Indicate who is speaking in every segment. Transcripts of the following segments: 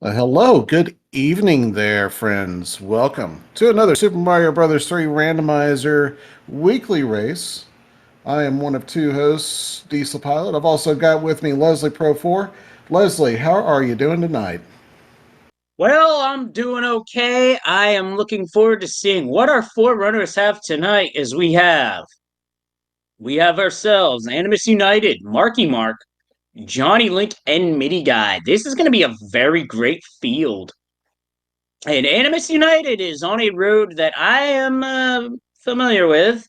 Speaker 1: Hello, good evening there, friends. Welcome to another Super Mario Bros. 3 Randomizer weekly race. I am one of two hosts, Diesel Pilot. I've also got with me Leslie Pro 4. Leslie, how are you doing tonight?
Speaker 2: Well, I'm doing okay. I am looking forward to seeing what our forerunners have tonight as we have ourselves Animus United, Marky Mark, Johnny Link, and Midi Guy. This is going to be a very great field. And Animus United is on a road that I am familiar with,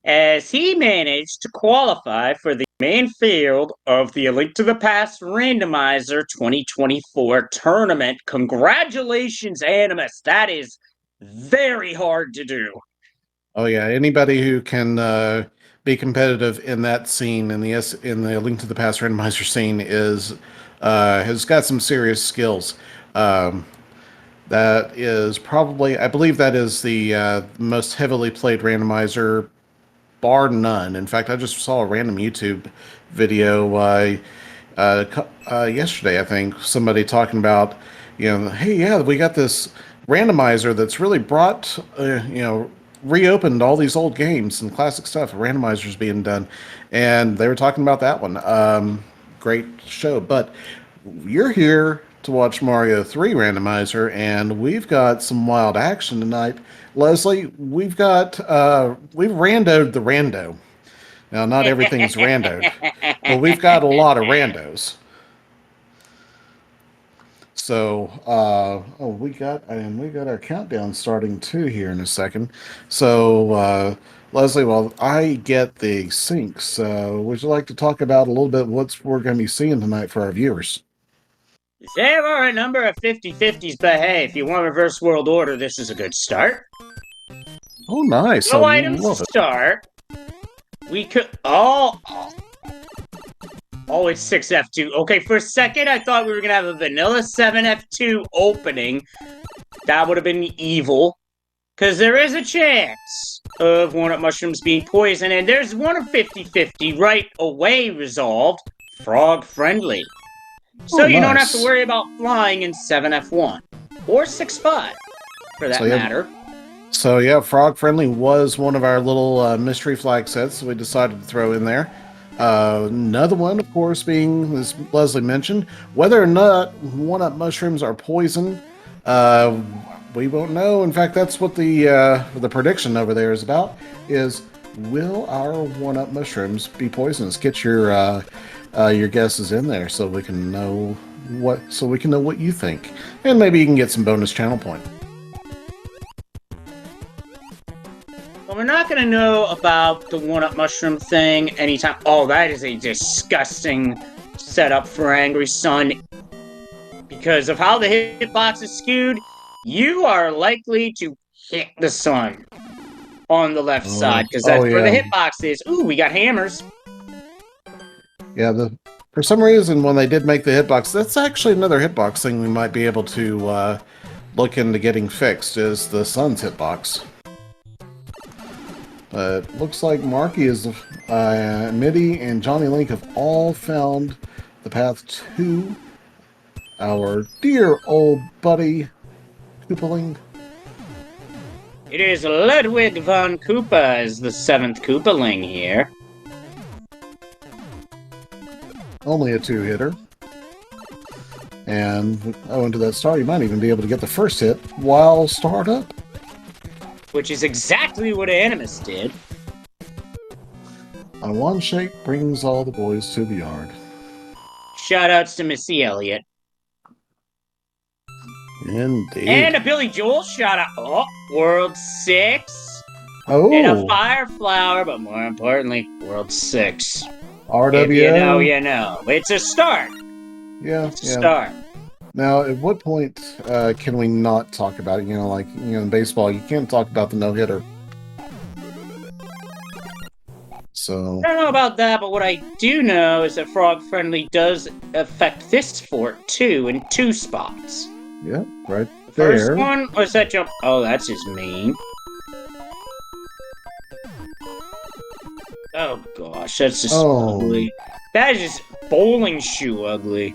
Speaker 2: as he managed to qualify for the main field of the A Link to the Past Randomizer 2024 tournament. Congratulations, Animus. That is very hard to do.
Speaker 1: Oh yeah, anybody who can be competitive in that scene in the Link to the Past Randomizer scene is has got some serious skills. Um, that is probably, I believe, that is the most heavily played randomizer bar none. In fact, I just saw a random YouTube video yesterday. I think somebody talking about, hey, yeah, we got this randomizer that's really brought, reopened all these old games and classic stuff. Randomizers being done, and they were talking about that one. Great show, but you're here to watch Mario 3 Randomizer, and we've got some wild action tonight. Leslie, we've randoed the rando. Now, not everything's randoed, but we've got a lot of randos. So, we got our countdown starting too here in a second. So, Leslie, while I get the syncs, would you like to talk about a little bit what we're going to be seeing tonight for our viewers?
Speaker 2: There are a number of 50-50s, but hey, if you want reverse world order, this is a good start.
Speaker 1: Oh, nice! I
Speaker 2: No items to
Speaker 1: love it.
Speaker 2: start. We could. Oh, it's 6F2. Okay, for a second, I thought we were going to have a vanilla 7F2 opening. That would have been evil. Because there is a chance of walnut mushrooms being poisoned, and there's one of 50-50 right away resolved. Frog friendly. So
Speaker 1: Oh,
Speaker 2: you don't have to
Speaker 1: nice.
Speaker 2: worry about flying in 7F1. Or 6-5, for
Speaker 1: So
Speaker 2: that
Speaker 1: yeah,
Speaker 2: matter.
Speaker 1: Frog Friendly was one of our little mystery flag sets we decided to throw in there. Another one, of course, being, as Leslie mentioned, whether or not one-up mushrooms are poison, uh, we won't know. In fact, that's what the prediction over there is about: is will our one-up mushrooms be poisonous? Get your guesses in there so we can know what you think, and maybe you can get some bonus channel point.
Speaker 2: But we're not going to know about the one-up mushroom thing anytime. Oh, that is a disgusting setup for Angry Sun. Because of how the hitbox is skewed, you are likely to hit the sun on the left side, because
Speaker 1: Oh
Speaker 2: that's where the
Speaker 1: yeah,
Speaker 2: hitbox is. Ooh, we got hammers.
Speaker 1: yeah. The For some reason when they did make the hitbox, that's actually another hitbox thing we might be able to look into getting fixed is the sun's hitbox. But looks like Marky is Mitty and Johnny Link have all found the path to our dear old buddy Koopaling.
Speaker 2: It is Ludwig von Koopa as the 7th Koopaling here.
Speaker 1: Only a two-hitter. And owing to that start, you might even be able to get the first hit while start up.
Speaker 2: Which is exactly what Animus did.
Speaker 1: A one shake brings all the boys to the yard.
Speaker 2: Shoutouts to Missy Elliott. And
Speaker 1: Indeed.
Speaker 2: a Billy Joel shout out. Oh, World 6. And a
Speaker 1: Oh,
Speaker 2: Fire Flower, but more importantly, World 6. If you know,
Speaker 1: RWO.
Speaker 2: you know. It's a start.
Speaker 1: Yeah,
Speaker 2: It's a
Speaker 1: yeah.
Speaker 2: start.
Speaker 1: Now, at what point can we not talk about it? In baseball, you can't talk about the no hitter. So,
Speaker 2: I don't know about that, but what I do know is that Frog Friendly does affect this fort too in 2 spots.
Speaker 1: yeah, right
Speaker 2: The first
Speaker 1: there.
Speaker 2: one was that jump. Oh, that's just mean. Oh gosh, that's just
Speaker 1: Oh,
Speaker 2: ugly. That is just bowling shoe ugly.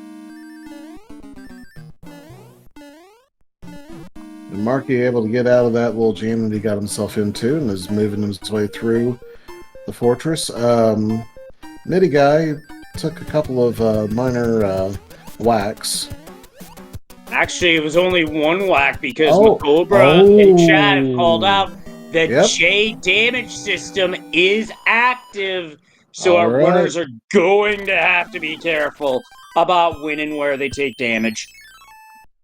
Speaker 1: And Marky able to get out of that little jam that he got himself into and is moving his way through the fortress. Midi guy took a couple of minor whacks.
Speaker 2: Actually, it was only one whack because McCobra and Chad have called out that J damage system is active. So our runners are going to have to be careful about when and where they take damage.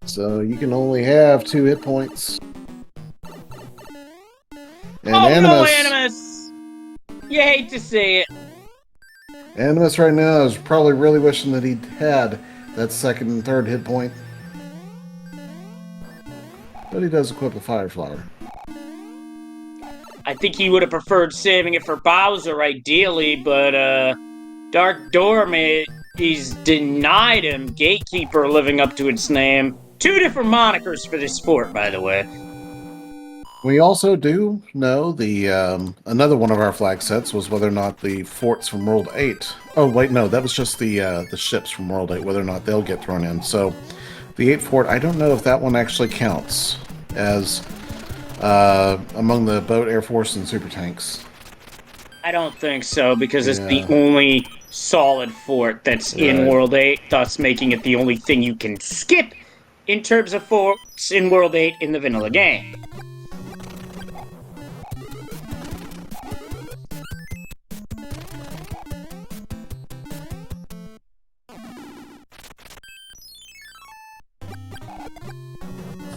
Speaker 1: So you can only have 2 hit points. And
Speaker 2: no, Animus! You hate to see it.
Speaker 1: Animus right now is probably really wishing that he had that 2nd and 3rd hit point. But he does equip a Fire Flower.
Speaker 2: I think he would have preferred saving it for Bowser, ideally, but Dark Dormit, he's denied him Gatekeeper living up to its name. 2 different monikers for this fort, by the way.
Speaker 1: We also do know the another one of our flag sets was whether or not the forts from World 8. Oh wait, no, that was just the ships from World 8, whether or not they'll get thrown in. So the 8 fort, I don't know if that one actually counts as among the boat, air force, and super tanks.
Speaker 2: I don't think so, because it's the only solid fort that's in World 8, thus making it the only thing you can skip in terms of forts in World 8 in the vanilla game.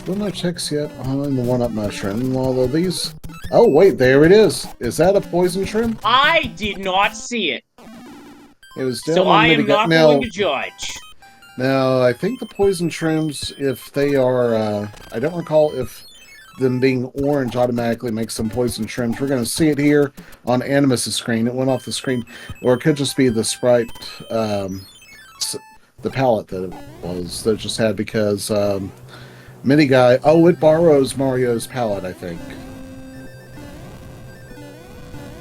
Speaker 1: Still no checks yet on the 1-up mushroom, although these... Oh, wait, there it is. Is that a poison shrimp?
Speaker 2: I did not see it.
Speaker 1: It was down
Speaker 2: so I am not going to judge.
Speaker 1: Now, I think the poison shrimps, if they are... I don't recall if them being orange automatically makes them poison shrimps. We're going to see it here on Animus' screen. It went off the screen. Or it could just be the sprite... the palette that it was. That it just had because... Mini guy. Oh, it borrows Mario's palette, I think.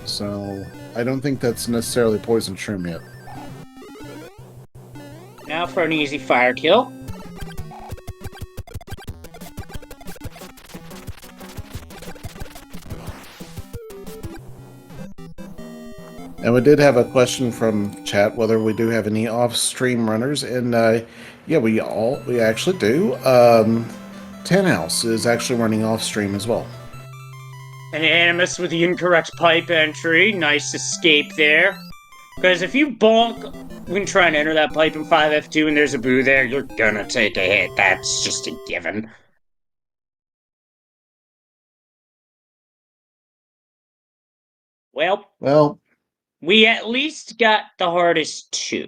Speaker 1: So, I don't think that's necessarily poison shrimp yet.
Speaker 2: Now for an easy fire kill.
Speaker 1: And we did have a question from chat whether we do have any off-stream runners, and yeah, we actually do. Ten House is actually running off-stream as well.
Speaker 2: An Animus with the incorrect pipe entry. Nice escape there. Because if you bonk when trying to enter that pipe in 5F2 and there's a boo there, you're gonna take a hit. That's just a given. Well, we at least got the hardest 2.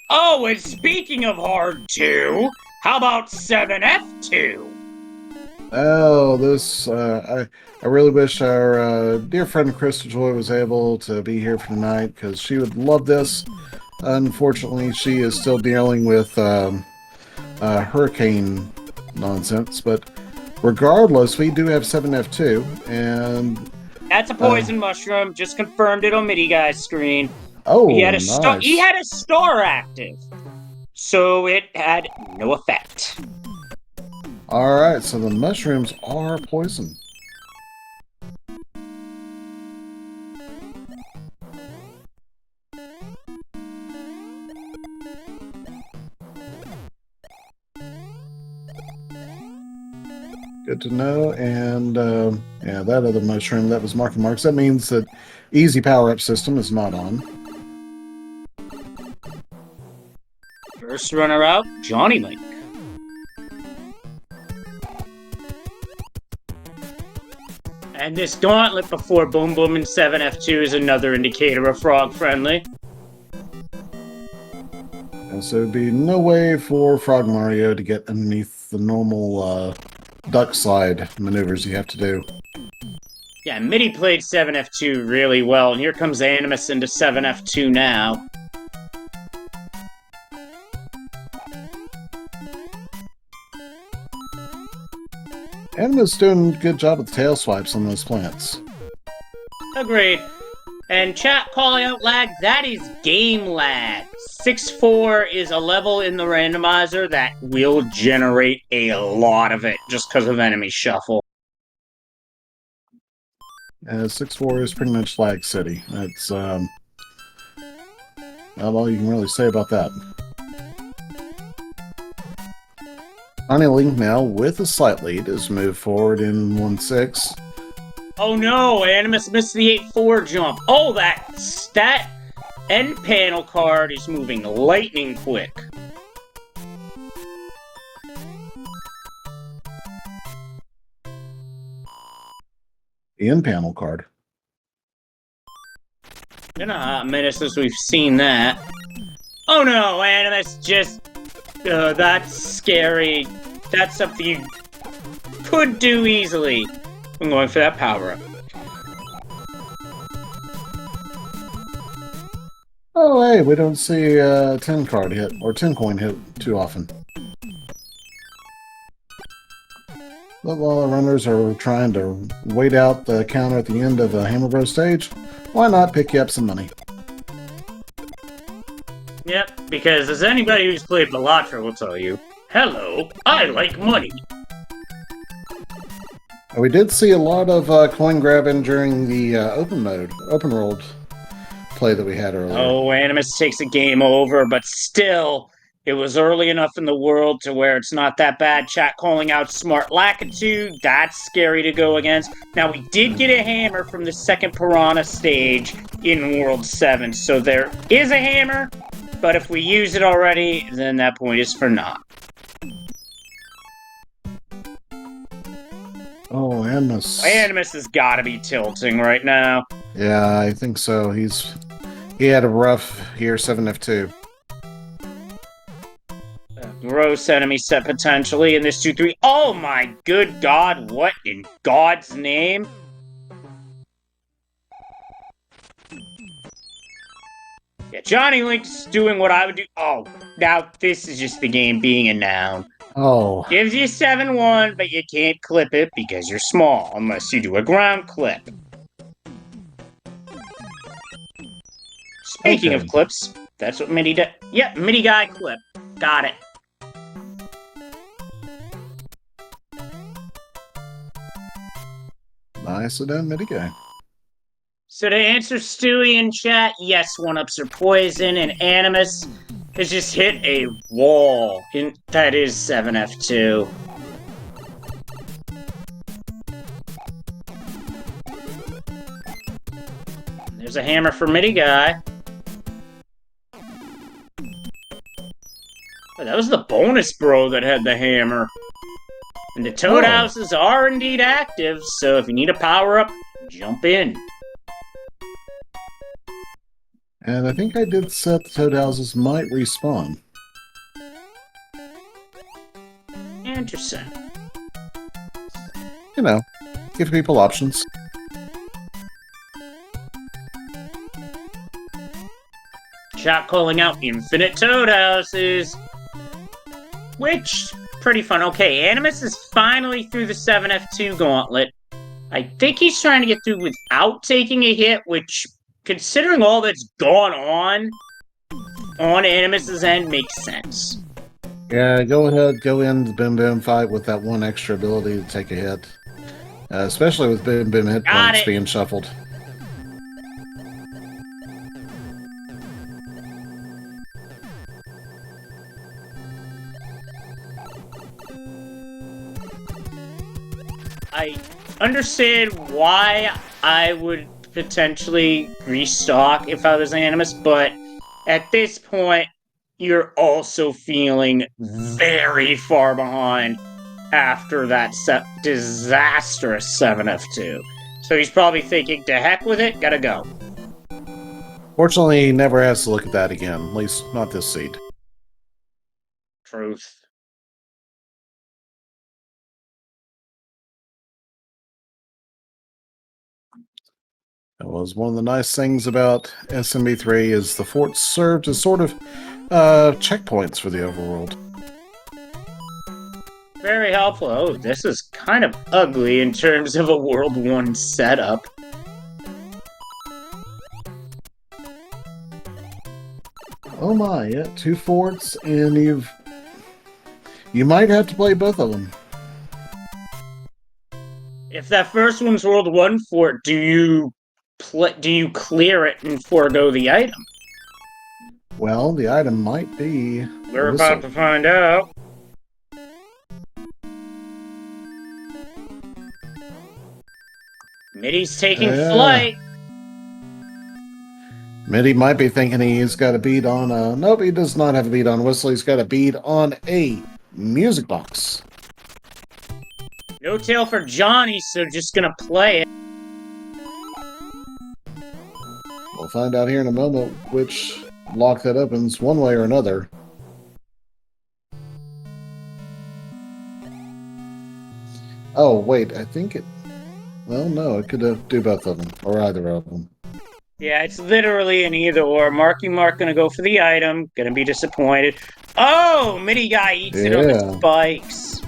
Speaker 2: Oh, and speaking of hard 2, how about 7F2?
Speaker 1: Oh, this, I really wish our dear friend Krista Joy was able to be here for tonight, because she would love this. Unfortunately, she is still dealing with hurricane nonsense, but regardless, we do have 7F2, and...
Speaker 2: That's a poison mushroom, just confirmed it on Midi Guy's screen.
Speaker 1: Oh,
Speaker 2: he had a
Speaker 1: nice.
Speaker 2: He had a star active, so it had no effect.
Speaker 1: Alright, so the mushrooms are poison. Good to know, and yeah, that other mushroom, that was Marky Marks. That means that easy power-up system is not on.
Speaker 2: First runner out, Johnny Link. And this gauntlet before Boom Boom and 7F2 is another indicator of frog friendly.
Speaker 1: And so there'd be no way for Frog Mario to get underneath the normal duck slide maneuvers you have to do.
Speaker 2: Yeah, Midi played 7F2 really well, and here comes Animus into 7F2 now.
Speaker 1: Animus doing a good job with the tail swipes on those plants.
Speaker 2: Agreed. And chat calling out lag, that is game lag. 6-4 is a level in the randomizer that will generate a lot of it just because of enemy shuffle.
Speaker 1: 6-4 is pretty much Lag City. That's not all you can really say about that. Johnny Link now, with a slight lead, has moved forward in 1-6.
Speaker 2: Oh no, Animus missed the 8-4 jump. Oh, that end panel card is moving lightning quick.
Speaker 1: The end panel card.
Speaker 2: Been a hot minute since we've seen that. Oh no, Animus just... that's scary. That's something you could do easily. I'm going for that power-up.
Speaker 1: Oh, hey, we don't see a 10 card hit, or 10 coin hit too often. But while the runners are trying to wait out the counter at the end of a Hammer Bros stage, why not pick you up some money?
Speaker 2: Yep, because as anybody who's played Balatro will tell you, hello, I like money.
Speaker 1: We did see a lot of coin grabbing during the open world play that we had earlier.
Speaker 2: Oh, Animus takes a game over, but still, it was early enough in the world to where it's not that bad. Chat calling out Smart Lakitu, that's scary to go against. Now, we did get a hammer from the second Piranha stage in World 7, so there is a hammer, but if we use it already, then that point is for naught.
Speaker 1: Oh, Animus.
Speaker 2: Animus has got to be tilting right now.
Speaker 1: Yeah, I think so. He had a rough here, 7F2.
Speaker 2: Gross enemy set potentially in this 2-3. Oh my good god, what in God's name? Yeah, Johnny Link's doing what I would do. Oh, now this is just the game being a noun.
Speaker 1: Oh.
Speaker 2: Gives you 7-1, but you can't clip it because you're small, unless you do a ground clip. Speaking of clips, that's what MIDI does. Yep, MIDI guy clip. Got it.
Speaker 1: Nicely done, MIDI guy.
Speaker 2: So to answer Stewie in chat, yes, 1-ups are poison, and Animus has just hit a wall. That is 7F2. There's a hammer for MIDI guy. Oh, that was the bonus bro that had the hammer. And the Toad Houses are indeed active, so if you need a power-up, jump in.
Speaker 1: And I think I did set the Toad Houses might respawn.
Speaker 2: Interesting.
Speaker 1: You know, give people options.
Speaker 2: Chat calling out infinite Toad Houses. Which, pretty fun. Okay, Animus is finally through the 7F2 gauntlet. I think he's trying to get through without taking a hit, which, considering all that's gone on Animus's end, makes sense.
Speaker 1: Yeah, go ahead, go in the Boom Boom fight with that one extra ability to take a hit. Especially with Boom Boom hit points being shuffled.
Speaker 2: I understand why I would potentially restock if I was Animus, but at this point, you're also feeling very far behind after that disastrous 7F2. So he's probably thinking, to heck with it, gotta go.
Speaker 1: Fortunately, he never has to look at that again, at least not this seed.
Speaker 2: Truth.
Speaker 1: That was one of the nice things about SMB3 is the forts served as sort of checkpoints for the overworld.
Speaker 2: Very helpful. Oh, this is kind of ugly in terms of a World 1 setup.
Speaker 1: A Oh my, yeah, 2 forts, and you might have to play both of them.
Speaker 2: If that first one's World 1 fort, do you clear it and forego the item?
Speaker 1: Well, the item might be...
Speaker 2: We're about to find out. Mitty's taking flight.
Speaker 1: Mitty might be thinking he's got a beat on a... Nope, he does not have a beat on whistle. He's got a beat on a music box.
Speaker 2: No tail for Johnny, so just gonna play it.
Speaker 1: We'll find out here in a moment which lock that opens one way or another. Oh, wait, I think it... Well, no, it could do both of them, or either of them.
Speaker 2: Yeah, it's literally an either or. Marky Mark gonna go for the item, gonna be disappointed. Oh, Mitty guy eats it on the spikes.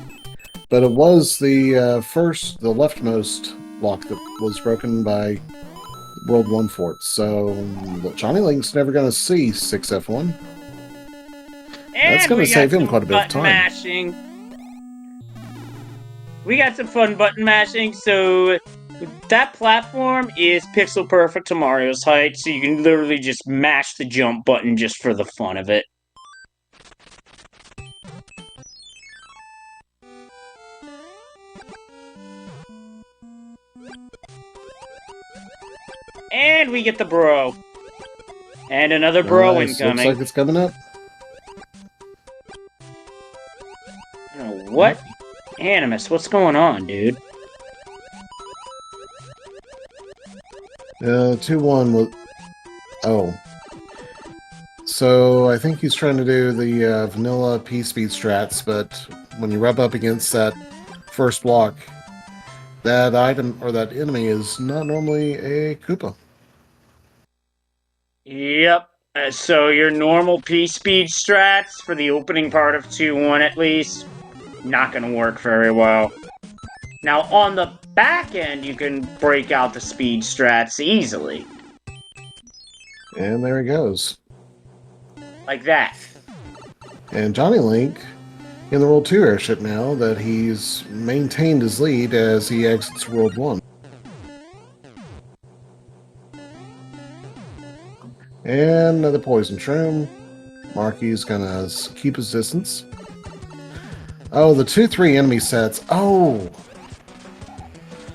Speaker 1: But it was the the leftmost lock that was broken by World 1 Fort. So Johnny Link's never going to see 6F1. That's going to save him quite a bit of time.
Speaker 2: Mashing. We got some fun button mashing. So that platform is pixel perfect to Mario's height. So you can literally just mash the jump button just for the fun of it. And we get the bro. And another bro incoming.
Speaker 1: Looks like it's coming up.
Speaker 2: What? Animus, what's going on, dude?
Speaker 1: 2-1 with... Oh. So, I think he's trying to do the vanilla P-speed strats, but when you rub up against that first block, that item, or that enemy, is not normally a Koopa.
Speaker 2: Yep. So your normal P-speed strats for the opening part of 2-1 at least, not going to work very well. Now on the back end, you can break out the speed strats easily.
Speaker 1: And there he goes.
Speaker 2: Like that.
Speaker 1: And Johnny Link in the World 2 airship now that he's maintained his lead as he exits World 1. And another poison shroom. Marky's gonna keep his distance. Oh, the 2-3 enemy sets. Oh!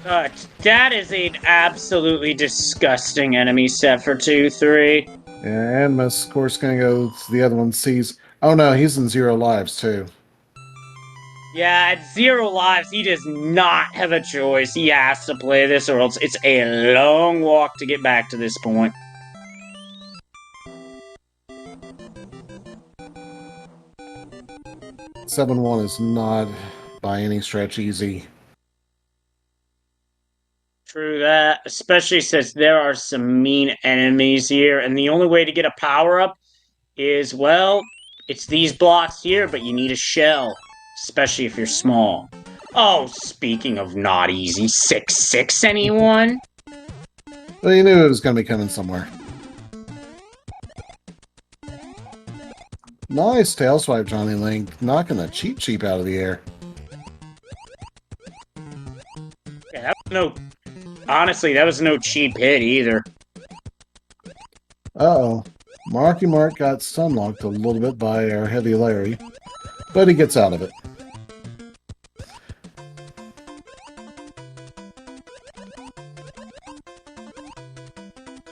Speaker 2: That is an absolutely disgusting enemy set for 2-3.
Speaker 1: And of course gonna go to the other one, sees... Oh no, he's in 0 lives too.
Speaker 2: Yeah, at 0 lives, he does not have a choice. He has to play this or else it's a long walk to get back to this point.
Speaker 1: Seven 1 is not by any stretch easy.
Speaker 2: True that, especially since there are some mean enemies here, and the only way to get a power-up is, well, it's these blocks here, but you need a shell, especially if you're small. Oh, speaking of not easy, 6-6 anyone?
Speaker 1: Well, you knew it was going to be coming somewhere. Nice tail swipe, Johnny Link, knocking the cheap cheap out of the air.
Speaker 2: Yeah, that was no... Honestly, that was no cheap hit either.
Speaker 1: Uh-oh. Marky Mark got stunlocked a little bit by our Heavy Larry, but he gets out of it.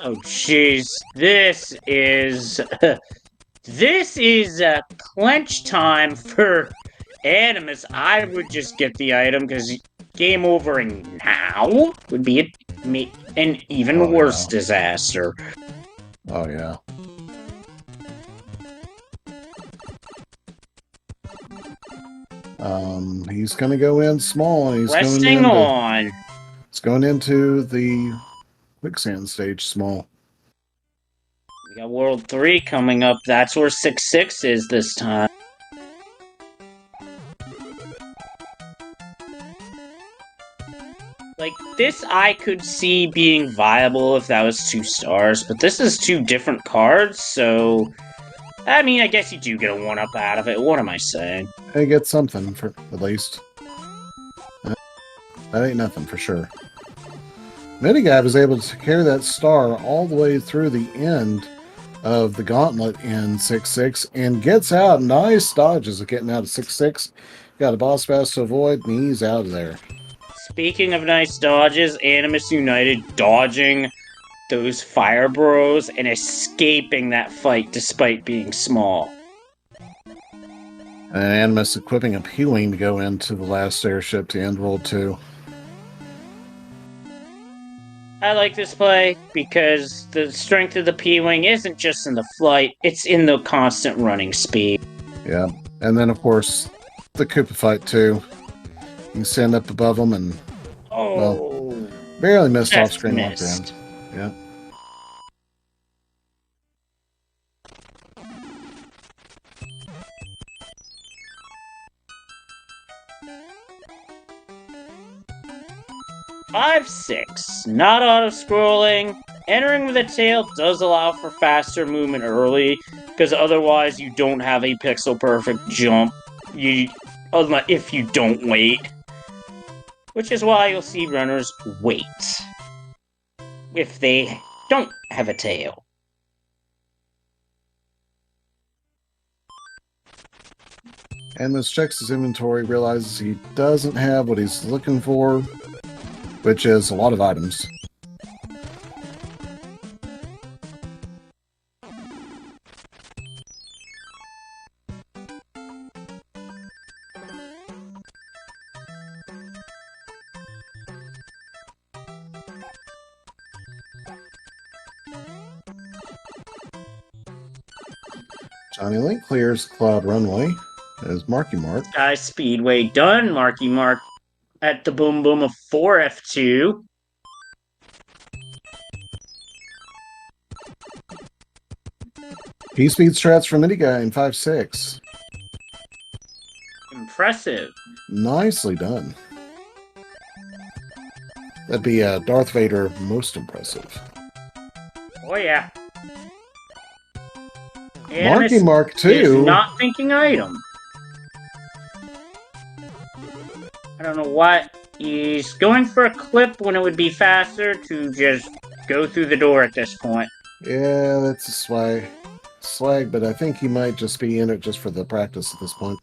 Speaker 2: Oh, jeez. This is... this is clench time for Animus. I would just get the item, because game over and now would be an even worse disaster.
Speaker 1: Oh, yeah. He's going to go in small. And he's
Speaker 2: Resting on.
Speaker 1: It's going into the quicksand stage small.
Speaker 2: We got World 3 coming up. That's where 6-6 is this time. Like, this I could see being viable if that was 2 stars, but this is 2 different cards, so I mean, I guess you do get a 1-up out of it. What am I saying?
Speaker 1: I get something, for at least. That ain't nothing, for sure. Miniguy was able to secure that star all the way through the end of the gauntlet in 6-6 and gets out. Nice dodges of getting out of 6-6. Got a boss pass to avoid, and he's out of there.
Speaker 2: Speaking of nice dodges, Animus United dodging those fire bros and escaping that fight despite being small.
Speaker 1: And Animus equipping a P-Wing to go into the last airship to end World 2.
Speaker 2: I like this play because the strength of the P-Wing isn't just in the flight, it's in the constant running speed.
Speaker 1: Yeah. And then, of course, the Koopa fight, too. You can stand up above them and, well, barely missed off-screen lockdown. Yeah.
Speaker 2: Five, 6. Not auto-scrolling. Entering with a tail does allow for faster movement early, because otherwise you don't have a pixel-perfect jump. If you don't wait. Which is why you'll see runners wait. If they don't have a tail.
Speaker 1: Animus checks his inventory, realizes he doesn't have what he's looking for, which is a lot of items. Johnny Link clears Cloud Runway as Marky Mark.
Speaker 2: Sky Speedway done. Marky Mark at the boom boom of 4F2.
Speaker 1: P-Speed strats from Miniguy in 5-6.
Speaker 2: Impressive.
Speaker 1: Nicely done. That'd be Darth Vader most impressive.
Speaker 2: Oh yeah.
Speaker 1: Marky Mark too.
Speaker 2: Is not thinking item. I don't know what. He's going for a clip when it would be faster to just go through the door at this point.
Speaker 1: Yeah, that's a swag, but I think he might just be in it just for the practice at this point.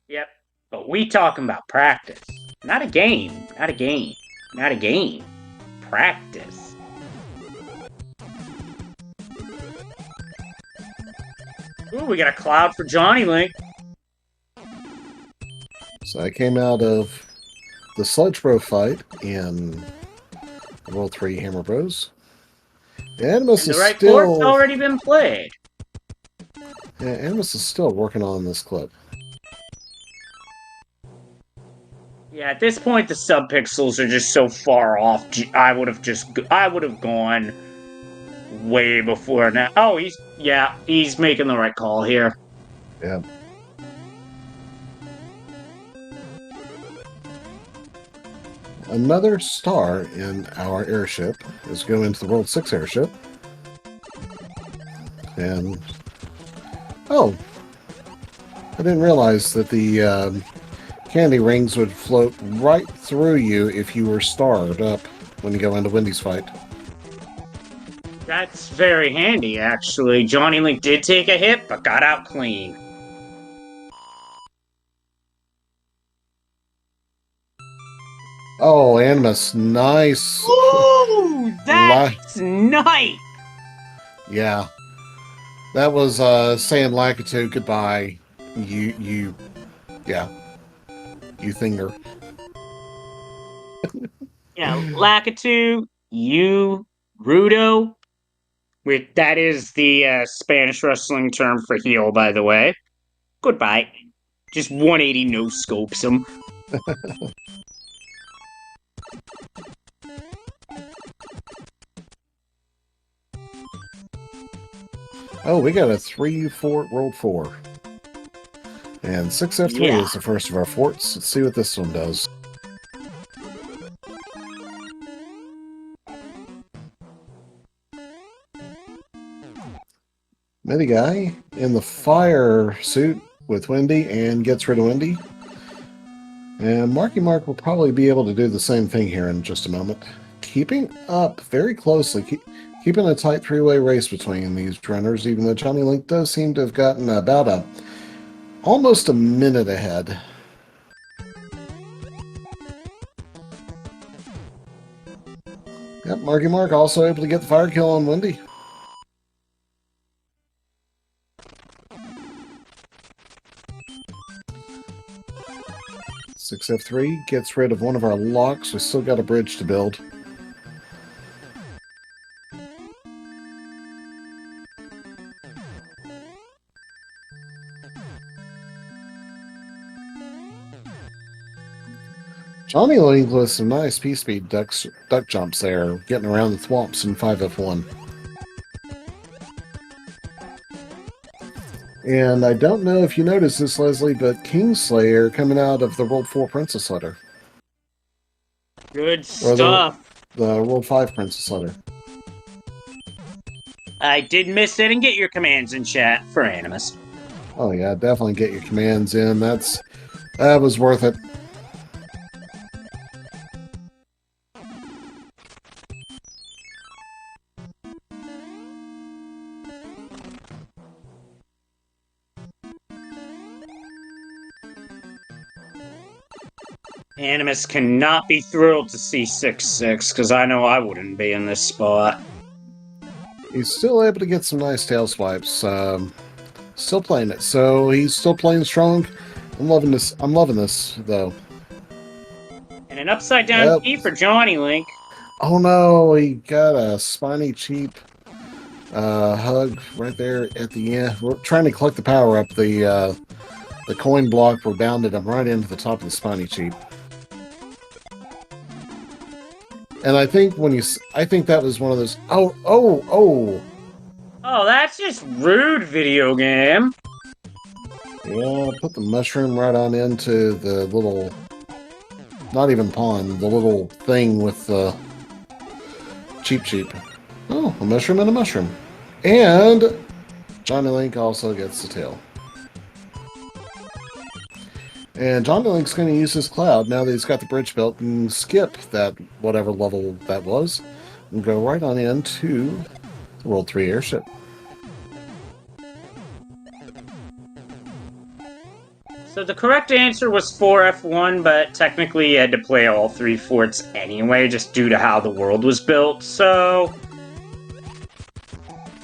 Speaker 2: Yep. But we talking about practice. Not a game. Not a game. Not a game. Practice. Ooh, we got a cloud for Johnny Link.
Speaker 1: So I came out of the Sludge Bro fight in World 3 Hammer Bros. Animus
Speaker 2: And the
Speaker 1: is
Speaker 2: right
Speaker 1: still
Speaker 2: port's already been played.
Speaker 1: Yeah, Animus is still working on this clip.
Speaker 2: Yeah, at this point the subpixels are just so far off. I would have gone way before now. Oh, he's making the right call here.
Speaker 1: Yeah. Another star in our airship is going to the World 6 airship. And oh, I didn't realize that the candy rings would float right through you if you were starred up when you go into Wendy's fight.
Speaker 2: That's very handy, actually. Johnny Link did take a hit, but got out clean.
Speaker 1: Oh, Animus, nice.
Speaker 2: Ooh, that's nice.
Speaker 1: Yeah, that was saying Lakitu goodbye. You thinger.
Speaker 2: Yeah, Lakitu, Rudo. That is the Spanish wrestling term for heel, by the way. Goodbye. Just 180 no scopes him.
Speaker 1: Oh, we got a 3-fort World 4. And 6F3 is the first of our forts. Let's see what this one does. Midi guy in the fire suit with Wendy and gets rid of Wendy. And Marky Mark will probably be able to do the same thing here in just a moment. Keeping up very closely, keeping a tight three-way race between these runners, even though Johnny Link does seem to have gotten about almost a minute ahead. Yep, Marky Mark also able to get the fire kill on Wendy. Six F3 gets rid of one of our locks. We still got a bridge to build. Johnny Link with some nice P-speed duck jumps there, getting around the thwomps in 5F1. And I don't know if you noticed this, Leslie, but Kingslayer coming out of the World 4 Princess letter.
Speaker 2: Good stuff.
Speaker 1: The World 5 Princess letter.
Speaker 2: I did miss it and get your commands in chat for Animus.
Speaker 1: Oh yeah, definitely get your commands in. That was worth it.
Speaker 2: Animus cannot be thrilled to see 6-6, because I know I wouldn't be in this spot.
Speaker 1: He's still able to get some nice tail swipes. Still playing it, so he's still playing strong. I'm loving this. I'm loving this, though.
Speaker 2: And an upside down key for Johnny Link.
Speaker 1: Oh no, he got a spiny cheap hug right there at the end. We're trying to collect the power up. The coin block rebounded him right into the top of the spiny cheap. And I think I think that was one of those. Oh,
Speaker 2: that's just rude, video game.
Speaker 1: Yeah, put the mushroom right on into the little, not even pond, the little thing with the cheap. Oh, a mushroom and a mushroom. And Johnny Link also gets the tail. And Johnny Link's going to use his cloud now that he's got the bridge built and skip that whatever level that was and go right on into the World 3 airship.
Speaker 2: So the correct answer was 4F1, but technically you had to play all 3 forts anyway, just due to how the world was built, so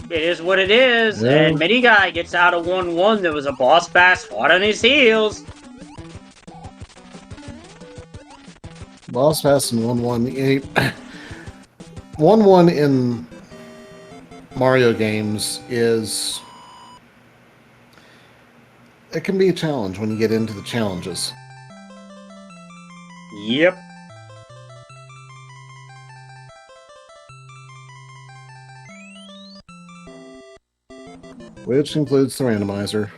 Speaker 2: it is what it is, yeah. And Mini Guy gets out of 1-1. There was a boss bass hot on his heels.
Speaker 1: Boss pass in 1-1. 1-1 in Mario games is... It can be a challenge when you get into the challenges.
Speaker 2: Yep.
Speaker 1: Which includes the randomizer.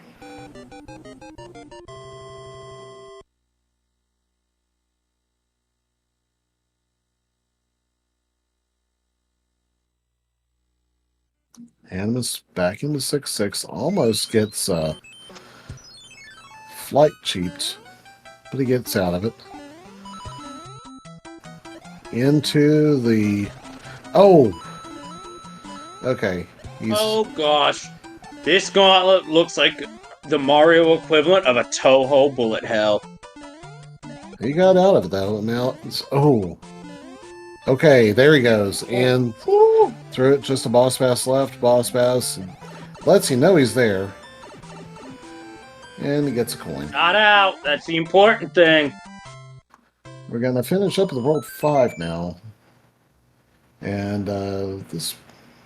Speaker 1: Animus back into 6-6. Almost gets flight cheaped, but he gets out of it. Into the... Oh! Okay.
Speaker 2: Oh gosh. This gauntlet looks like the Mario equivalent of a Toho bullet hell.
Speaker 1: He got out of it though. Now it's... Oh! Okay, there he goes. And through it, just a boss pass left. Boss pass. Lets you know he's there. And he gets a coin.
Speaker 2: Not out. That's the important thing.
Speaker 1: We're going to finish up with World 5 now. And this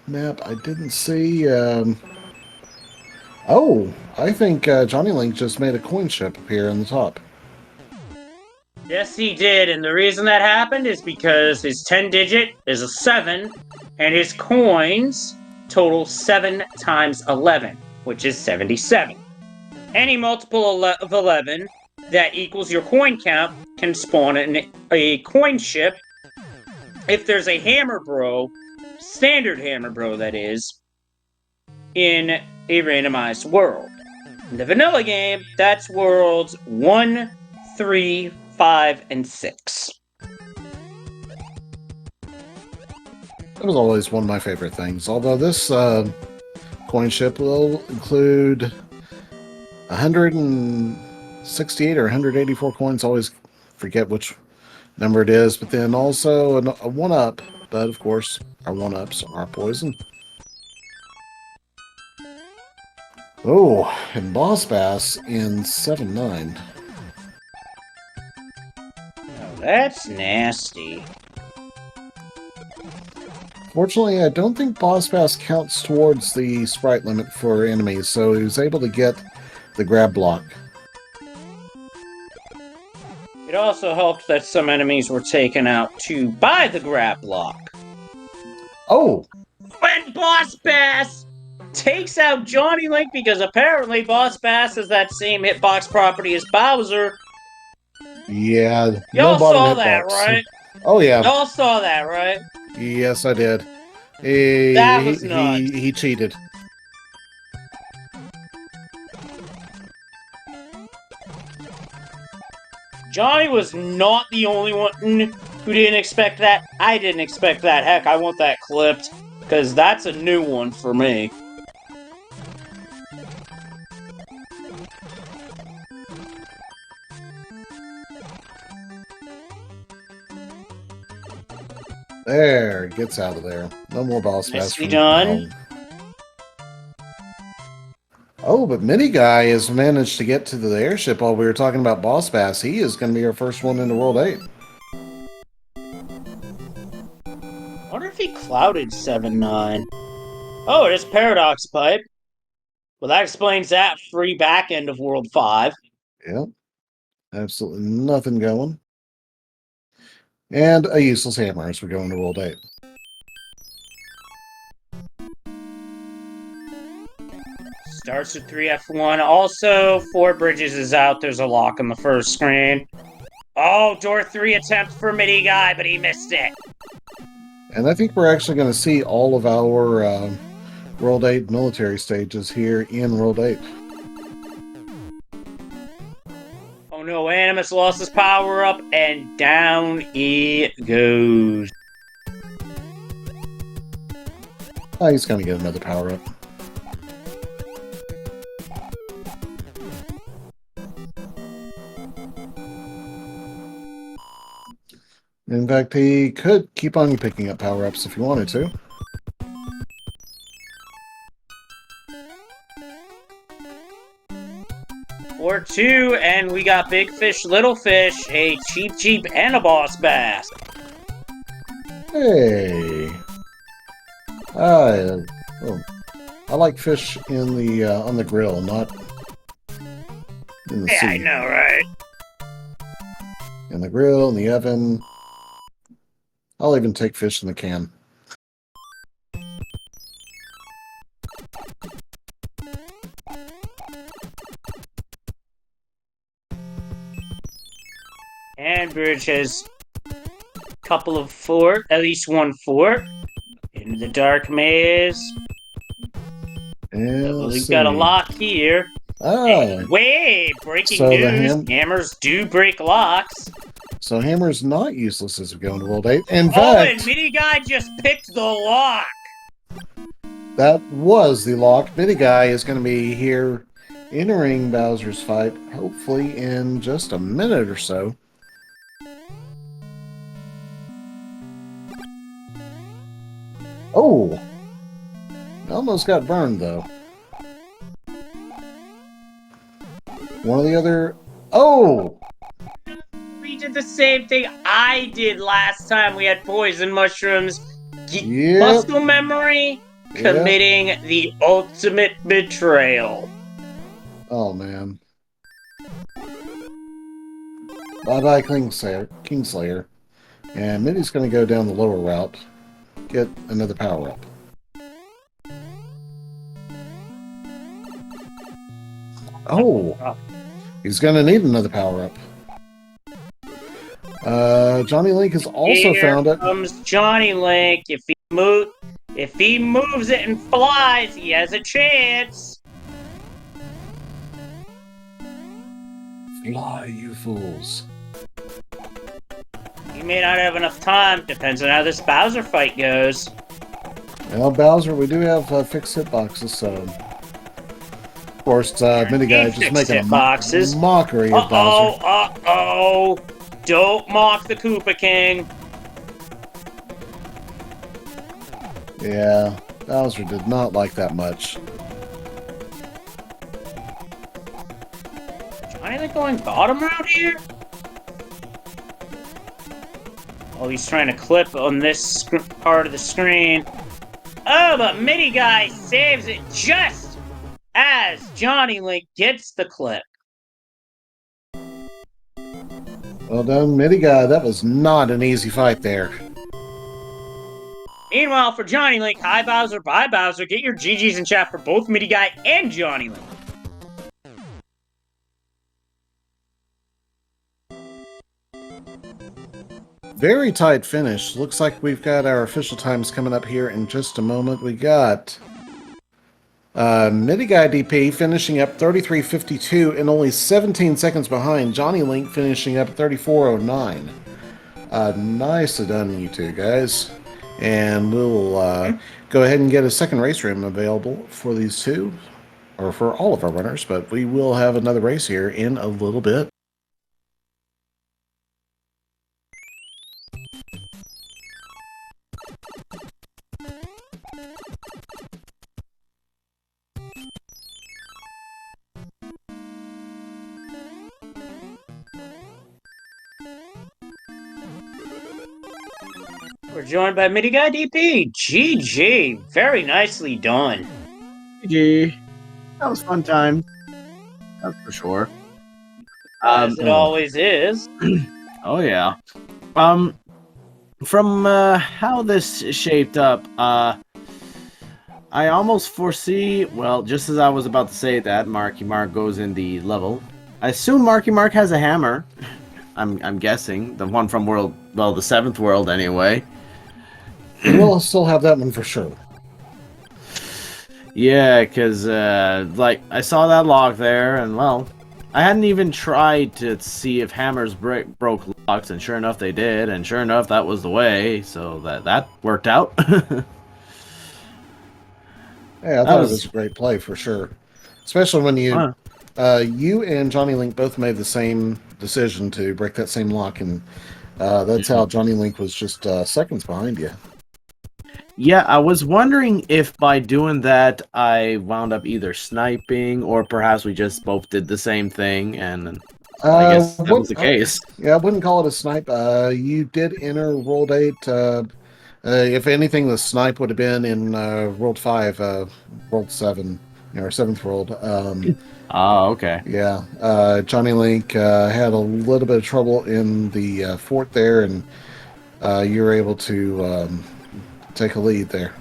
Speaker 1: map I didn't see. Oh, I think Johnny Link just made a coin ship appear on the top.
Speaker 2: Yes, he did, and the reason that happened is because his 10-digit is a 7, and his coins total 7 times 11, which is 77. Any multiple of 11 that equals your coin count can spawn a coin ship. If there's a Hammer Bro, standard Hammer Bro that is, in a randomized world. In the vanilla game, that's worlds 1, 3, 5, and 6.
Speaker 1: That was always one of my favorite things. Although this coin ship will include 168 or 184 coins. Always forget which number it is. But then also a 1-up. But of course, our 1-ups are poison. Oh, and Boss Bass in 7-9.
Speaker 2: Oh, that's nasty.
Speaker 1: Fortunately, I don't think Boss Bass counts towards the sprite limit for enemies, so he was able to get the grab block.
Speaker 2: It also helped that some enemies were taken out too by the grab block.
Speaker 1: Oh!
Speaker 2: When Boss Bass takes out Johnny Link, because apparently Boss Bass has that same hitbox property as Bowser.
Speaker 1: Yeah,
Speaker 2: Y'all
Speaker 1: bottom
Speaker 2: saw that,
Speaker 1: hitbox.
Speaker 2: right?
Speaker 1: Oh yeah.
Speaker 2: Y'all saw that, right?
Speaker 1: Yes, I did.
Speaker 2: That was nuts.
Speaker 1: He cheated.
Speaker 2: Johnny was not the only one who didn't expect that. I didn't expect that. Heck, I want that clipped, because that's a new one for me.
Speaker 1: There, gets out of there. No more Boss Bass.
Speaker 2: Nicely done.
Speaker 1: Oh, but Mini Guy has managed to get to the airship while we were talking about Boss Bass. He is going to be our first one into World 8.
Speaker 2: I wonder if he clouded 7-9. Oh, it is Paradox Pipe. Well, that explains that free back end of World 5.
Speaker 1: Yep. Absolutely nothing going. And a useless hammer as we go into World 8.
Speaker 2: Starts with 3F1. Also, 4 bridges is out. There's a lock on the first screen. Oh, door 3 attempt for Mini Guy, but he missed it.
Speaker 1: And I think we're actually going to see all of our World 8 military stages here in World 8.
Speaker 2: Oh no, Animus lost his power up, and down he goes.
Speaker 1: Oh, he's going to get another power up. In fact, he could keep on picking up power-ups if he wanted to.
Speaker 2: Or 2, and we got Big Fish, Little Fish, a Cheep, and a Boss Bass.
Speaker 1: Hey. I like fish in the on the grill, not in the sea.
Speaker 2: Yeah, I know, right?
Speaker 1: In the grill, in the oven. I'll even take fish in the can.
Speaker 2: And Bridge has a couple of fort, at least one fort. Into the dark maze.
Speaker 1: And
Speaker 2: We've got a lock here.
Speaker 1: Ah.
Speaker 2: Wait, breaking
Speaker 1: So
Speaker 2: news. Hammers do break locks.
Speaker 1: So Hammer's not useless as we go into World 8. In
Speaker 2: Oh,
Speaker 1: fact,
Speaker 2: and Mini Guy just picked the lock.
Speaker 1: that was the lock. Mini Guy is going to be here entering Bowser's fight, hopefully in just a minute or so. Oh! Almost got burned, though. One of the other... Oh!
Speaker 2: We did the same thing I did last time we had poison mushrooms.
Speaker 1: Yep.
Speaker 2: Muscle memory, committing the ultimate betrayal.
Speaker 1: Oh, man. Bye-bye, Kingslayer. And Minnie's going to go down the lower route, get another power-up. Oh! He's going to need another power-up. Johnny Link has also found it.
Speaker 2: Here comes Johnny Link. If he moves it and flies, he has a chance.
Speaker 1: Fly, you fools.
Speaker 2: He may not have enough time. Depends on how this Bowser fight goes.
Speaker 1: Well, Bowser, we do have fixed hitboxes, so... Of course, Mini Guy just making a mockery of Bowser.
Speaker 2: Uh-oh. Don't mock the Koopa King.
Speaker 1: Yeah, Bowser did not like that much.
Speaker 2: Johnny Link going bottom round here? Oh, he's trying to clip on this part of the screen. Oh, but Mini Guy saves it just as Johnny Link gets the clip.
Speaker 1: Well done, Mini Guy. That was not an easy fight there.
Speaker 2: Meanwhile, for Johnny Link, hi Bowser, bye Bowser. Get your GGs in chat for both Mini Guy and Johnny Link.
Speaker 1: Very tight finish. Looks like we've got our official times coming up here in just a moment. We got Mini Guy DP finishing up 33.52 and only 17 seconds behind. Johnny Link finishing up 34.09. Nicely done, you two guys. And we'll go ahead and get a second race room available for these two, or for all of our runners, but we will have another race here in a little bit.
Speaker 2: We're joined by Mini Guy DP. GG. Very nicely done.
Speaker 3: GG. That was fun time. That's for sure.
Speaker 2: As it always is.
Speaker 3: Oh yeah. From how this shaped up, I almost foresee, well, just as I was about to say that, Marky Mark goes in the level. I assume Marky Mark has a hammer. I'm guessing. The one from the 7th world anyway.
Speaker 1: We'll still have that one for sure.
Speaker 3: Yeah, because, like, I saw that log there, and, well, I hadn't even tried to see if hammers broke locks, and sure enough they did, and sure enough that was the way, so that worked out.
Speaker 1: Yeah, I thought it was a great play for sure. Especially when you you and Johnny Link both made the same decision to break that same lock, and that's how Johnny Link was just seconds behind you.
Speaker 3: Yeah, I was wondering if by doing that I wound up either sniping or perhaps we just both did the same thing, and I guess that was the case.
Speaker 1: Yeah, I wouldn't call it a snipe. You did enter World 8. If anything, the snipe would have been in World 5, World 7, or 7th World.
Speaker 3: Oh, okay.
Speaker 1: Yeah, Johnny Link had a little bit of trouble in the fort there, and you were able to take a lead there.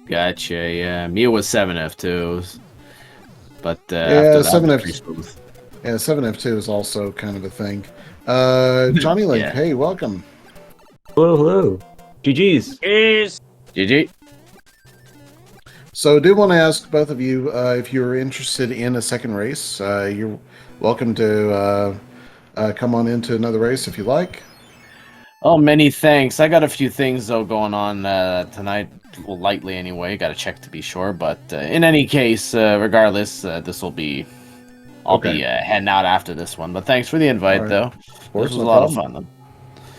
Speaker 3: Gotcha, yeah. Mia was 7F2, but
Speaker 1: yeah,
Speaker 3: after that,
Speaker 1: 7F2. Yeah, 7F2 is also kind of a thing. Johnny Link,
Speaker 3: Yeah.
Speaker 1: Hey, welcome.
Speaker 4: Hello. GG's.
Speaker 3: GG.
Speaker 1: So I do want to ask both of you if you're interested in a second race. You're welcome to come on into another race if you like.
Speaker 3: Oh, many thanks. I got a few things, though, going on tonight. Well, lightly anyway. Got to check to be sure. But in any case, regardless, this will be... I'll be heading out after this one. But thanks for the invite, though. This was a lot of fun, though.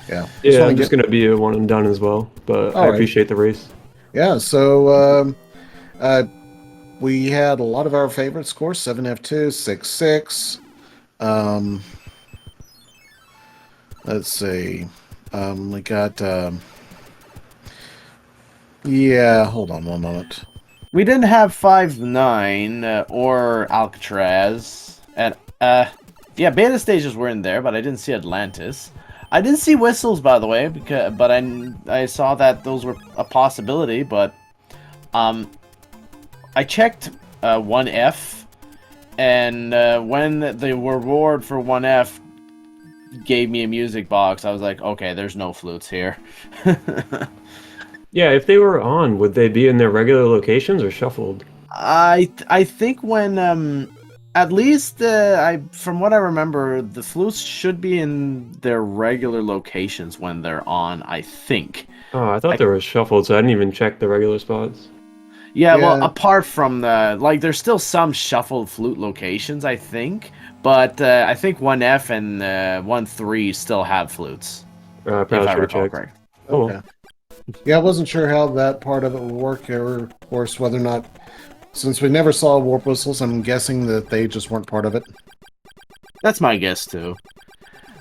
Speaker 1: Yeah.
Speaker 4: Yeah, I'm just going to be a one and done as well. But I appreciate the race.
Speaker 1: Yeah, so we had a lot of our favorites, of course. 7F2, 6-6. Let's see. We got... yeah, hold on one moment.
Speaker 3: We didn't have 5-9 or Alcatraz. And, yeah, beta stages were in there, but I didn't see Atlantis. I didn't see Whistles, by the way, but I saw that those were a possibility, but I checked 1F, and when the reward for 1F gave me a music box, I was like, okay, there's no flutes here.
Speaker 4: Yeah, if they were on, would they be in their regular locations or shuffled?
Speaker 3: I think when at least I from what I remember, the flutes should be in their regular locations when they're on. I think.
Speaker 4: Oh, I thought they were shuffled, so I didn't even check the regular spots.
Speaker 3: Yeah, well,
Speaker 1: Yeah.
Speaker 3: apart from the like, there's still some shuffled flute locations, I think, but I think 1F and 1-3 still have flutes,
Speaker 4: I
Speaker 3: if
Speaker 4: probably
Speaker 3: I
Speaker 4: should have
Speaker 3: recall
Speaker 4: checked.
Speaker 3: correct.
Speaker 4: Oh,
Speaker 1: Okay. Yeah, I wasn't sure how that part of it would work, or of course whether or not, since we never saw warp whistles, I'm guessing that they just weren't part of it.
Speaker 3: That's my guess too.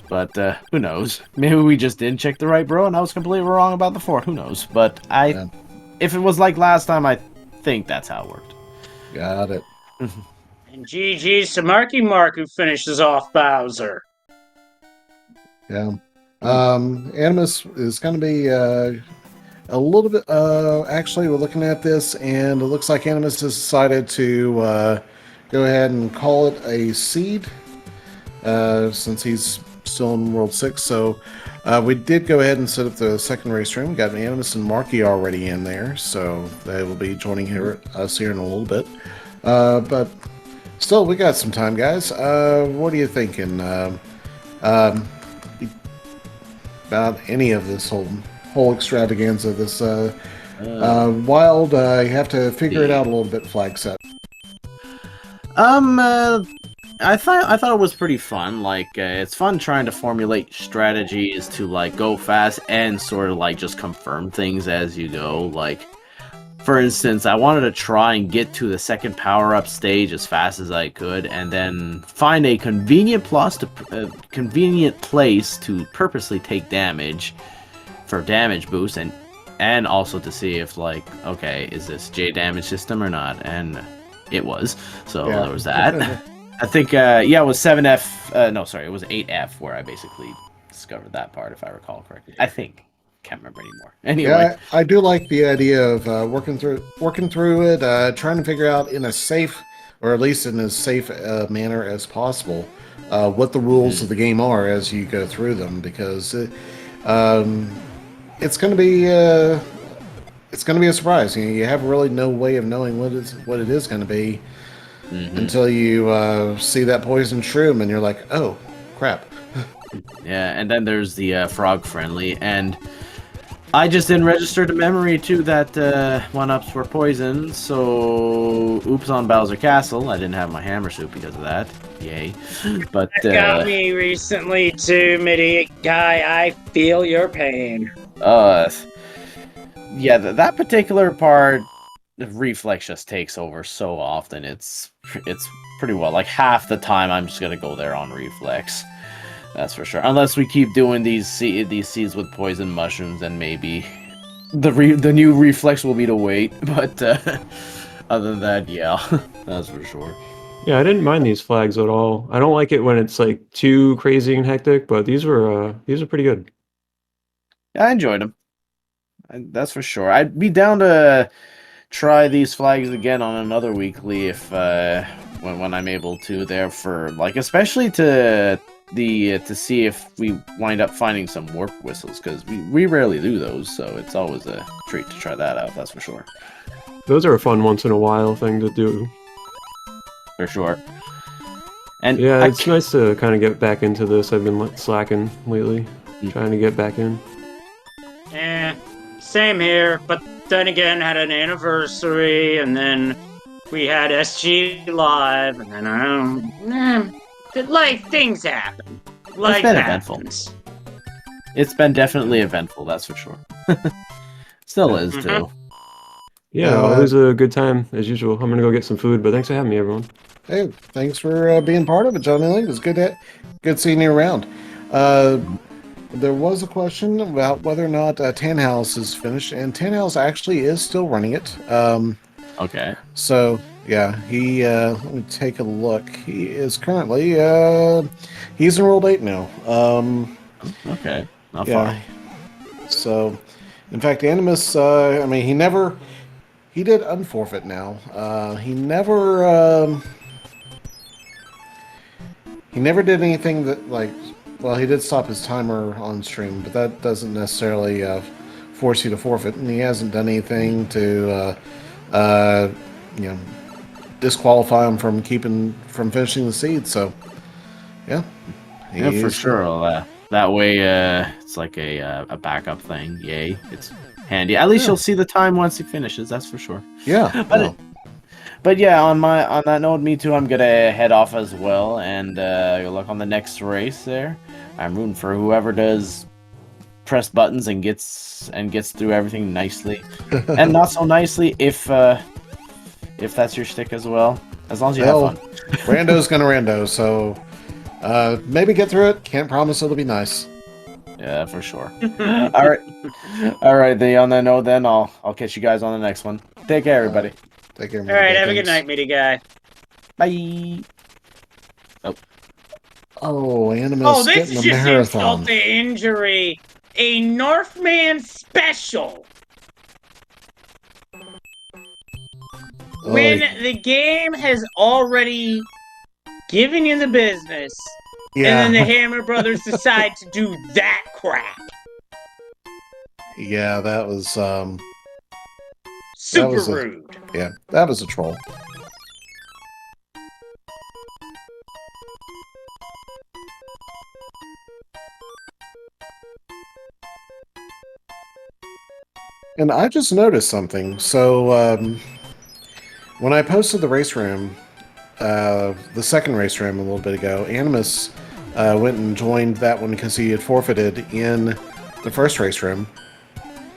Speaker 3: But who knows? Maybe we just didn't check the right bro, and I was completely wrong about the fort. Who knows? But
Speaker 1: Yeah.
Speaker 3: if it was like last time, I think that's how it worked.
Speaker 1: Got it.
Speaker 2: And GG's to Marky Mark, who finishes off Bowser.
Speaker 1: Yeah. Animus is going to be a little bit. Actually, we're looking at this, and it looks like Animus has decided to go ahead and call it a seed since he's still in World 6. So we did go ahead and set up the secondary stream. We got Animus and Marky already in there, so they will be joining us here in a little bit. But still, we got some time, guys. What are you thinking? About any of this whole extravaganza, this wild, you have to figure it out a little bit, flag set.
Speaker 3: I thought it was pretty fun. Like, it's fun trying to formulate strategies to like go fast and sort of like just confirm things as you go. Like, for instance, I wanted to try and get to the second power-up stage as fast as I could, and then find a convenient place to purposely take damage for damage boost, and also to see if, like, okay, is this J damage system or not? And it was. So
Speaker 1: Yeah.
Speaker 3: there was that. I think it was 7F. No, sorry, it was 8F where I basically discovered that part, if I recall correctly. I think. Can't remember anymore. Anyway.
Speaker 1: Yeah, I do like the idea of working through it, trying to figure out in a safe, or at least in as safe manner as possible, what the rules of the game are as you go through them, because it's going to be a surprise. You have really no way of knowing what it is going to be until you see that poison shroom, and you're like, oh crap.
Speaker 3: Yeah, and then there's the frog friendly, and I just didn't register to memory too that 1-ups were poison, so oops on Bowser Castle. I didn't have my hammer suit because of that. Yay. But
Speaker 2: That got me recently too, Midi guy. I feel your pain.
Speaker 3: Yeah, that particular part, the reflex just takes over so often. It's pretty well like half the time I'm just gonna go there on reflex. That's for sure. Unless we keep doing these seeds with poison mushrooms, then maybe the new reflex will be to wait. But other than that, yeah, that's for sure.
Speaker 4: yeah, I didn't mind these flags at all. I don't like it when it's like too crazy and hectic, but these were pretty good.
Speaker 3: Yeah, I enjoyed them. That's for sure. I'd be down to try these flags again on another weekly if when I'm able to. There for like, especially to see if we wind up finding some warp whistles, because we rarely do those, so it's always a treat to try that out. That's for sure.
Speaker 4: Those are a fun once in a while thing to do.
Speaker 3: For sure. And
Speaker 4: yeah, it's nice to kind of get back into this. I've been slacking lately, trying to get back in.
Speaker 2: Same here, but then again, had an anniversary, and then we had SG Live, and then like things happen. Life
Speaker 3: it's been
Speaker 2: happens.
Speaker 3: eventful. It's been definitely eventful, that's for sure. Still is too.
Speaker 4: Yeah, always a good time as usual. I'm gonna go get some food, but thanks for having me, everyone.
Speaker 1: Hey, thanks for being part of it, Johnny Link. It was good seeing you around. There was a question about whether or not Tanhouse is finished, and Tanhouse actually is still running it.
Speaker 3: Okay.
Speaker 1: So, yeah, he, let me take a look. He is currently, he's in World 8 now.
Speaker 3: Okay. Not
Speaker 1: yeah.
Speaker 3: far.
Speaker 1: So, in fact, Animus, I mean, he did unforfeit now. He never did anything that, like, well, he did stop his timer on stream, but that doesn't necessarily force you to forfeit, and he hasn't done anything to, you know, disqualify him from finishing the seed. So, yeah,
Speaker 3: Yeah, for
Speaker 1: he's-
Speaker 3: sure. That way, it's like a backup thing. Yay, it's handy. At least
Speaker 1: Yeah.
Speaker 3: you'll see the time once he finishes. That's for sure.
Speaker 1: Yeah,
Speaker 3: But
Speaker 1: no.
Speaker 3: But yeah, on that note, me too. I'm gonna head off as well, and good luck on the next race. There, I'm rooting for whoever does press buttons and gets through everything nicely, and not so nicely if that's your stick as well. As long as you have
Speaker 1: Well,
Speaker 3: fun.
Speaker 1: Rando's gonna Rando, so maybe get through it. Can't promise it'll be nice.
Speaker 3: Yeah, for sure. All right. On that note, then I'll catch you guys on the next one. Take care, everybody.
Speaker 1: Take care.
Speaker 2: All right, have a
Speaker 1: Thanks.
Speaker 2: good night, Mitty guy.
Speaker 3: Bye.
Speaker 1: Oh, Animus
Speaker 2: Oh, this
Speaker 1: getting
Speaker 2: is
Speaker 1: a
Speaker 2: just
Speaker 1: marathon.
Speaker 2: insult to injury. A Northman special. When the game has already given you the business, and then the
Speaker 1: Yeah,
Speaker 2: Hammer Brothers decide to do that crap.
Speaker 1: yeah, that was
Speaker 2: Super
Speaker 1: was a-
Speaker 2: rude.
Speaker 1: yeah, that was a troll. And I just noticed something. So when I posted the race room, the second race room a little bit ago, Animus went and joined that one because he had forfeited in the first race room,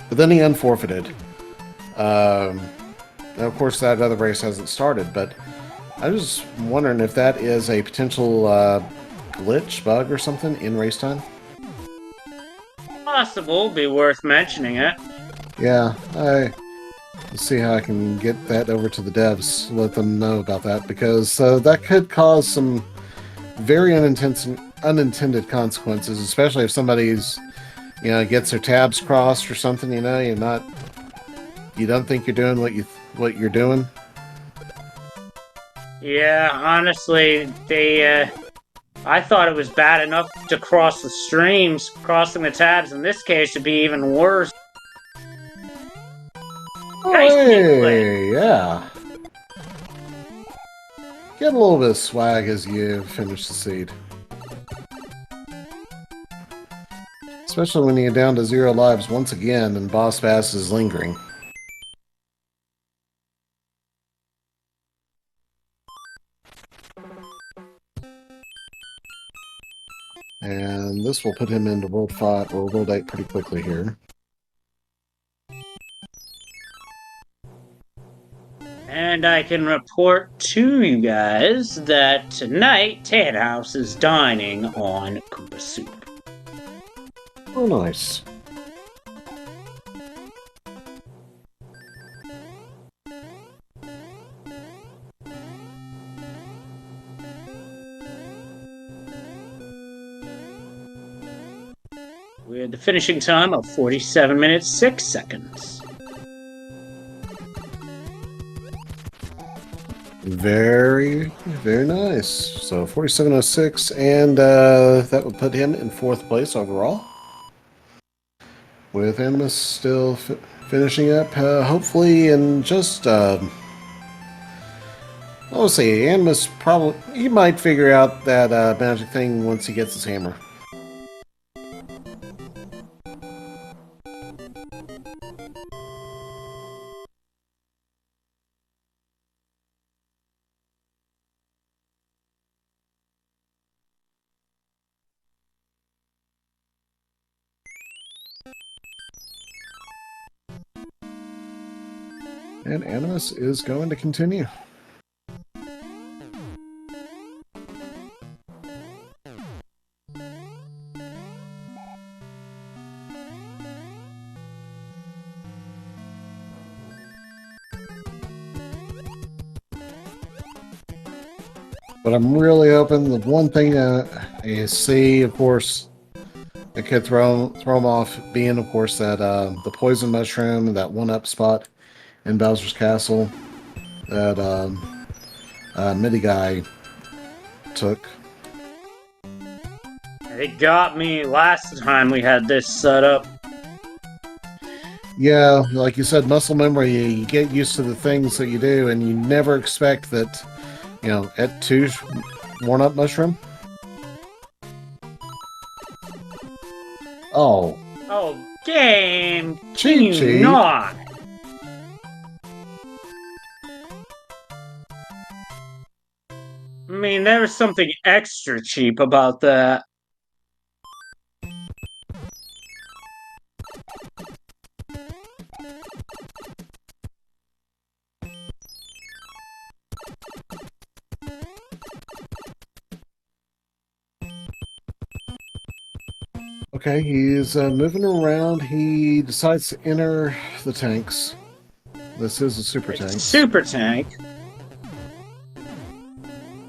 Speaker 1: but then he unforfeited. Now, of course, that other race hasn't started, but I was wondering if that is a potential glitch, bug, or something in race time.
Speaker 2: Possible, be worth mentioning it.
Speaker 1: Yeah, let's see how I can get that over to the devs, let them know about that, because that could cause some very unintended consequences, especially if somebody's, gets their tabs crossed or something. You don't think you're doing what you're doing.
Speaker 2: Yeah, honestly, I thought it was bad enough to cross the streams. Crossing the tabs in this case should be even worse. Nice
Speaker 1: Hey, yeah. Get a little bit of swag as you finish the seed. Especially when you're down to 0 lives once again and Boss Bass is lingering. And this will put him into World 5 or World 8 pretty quickly here.
Speaker 2: And I can report to you guys that tonight Ted House is dining on Koopa Soup.
Speaker 1: Oh, nice.
Speaker 2: With the finishing time of 47 minutes, 6 seconds.
Speaker 1: Very, very nice. So 47.06, and that would put him in 4th place overall. With Animus still finishing up, hopefully in just, I'll say Animus he might figure out that magic thing once he gets his hammer. And Animus is going to continue. But I'm really hoping the one thing I see, of course, that could throw him off being, of course, that the poison mushroom, that 1-up spot in Bowser's Castle that MIDI guy took.
Speaker 2: It got me last time we had this set up.
Speaker 1: Yeah, like you said, muscle memory, you get used to the things that you do, and you never expect that, at two, worn-up mushroom. Oh,
Speaker 2: Oh, game! Can
Speaker 1: cheap,
Speaker 2: you
Speaker 1: cheap.
Speaker 2: not? I mean, there's something extra cheap about that.
Speaker 1: Okay, he's moving around. He decides to enter the tanks. This is a super
Speaker 2: It's a
Speaker 1: tanks.
Speaker 2: super tank.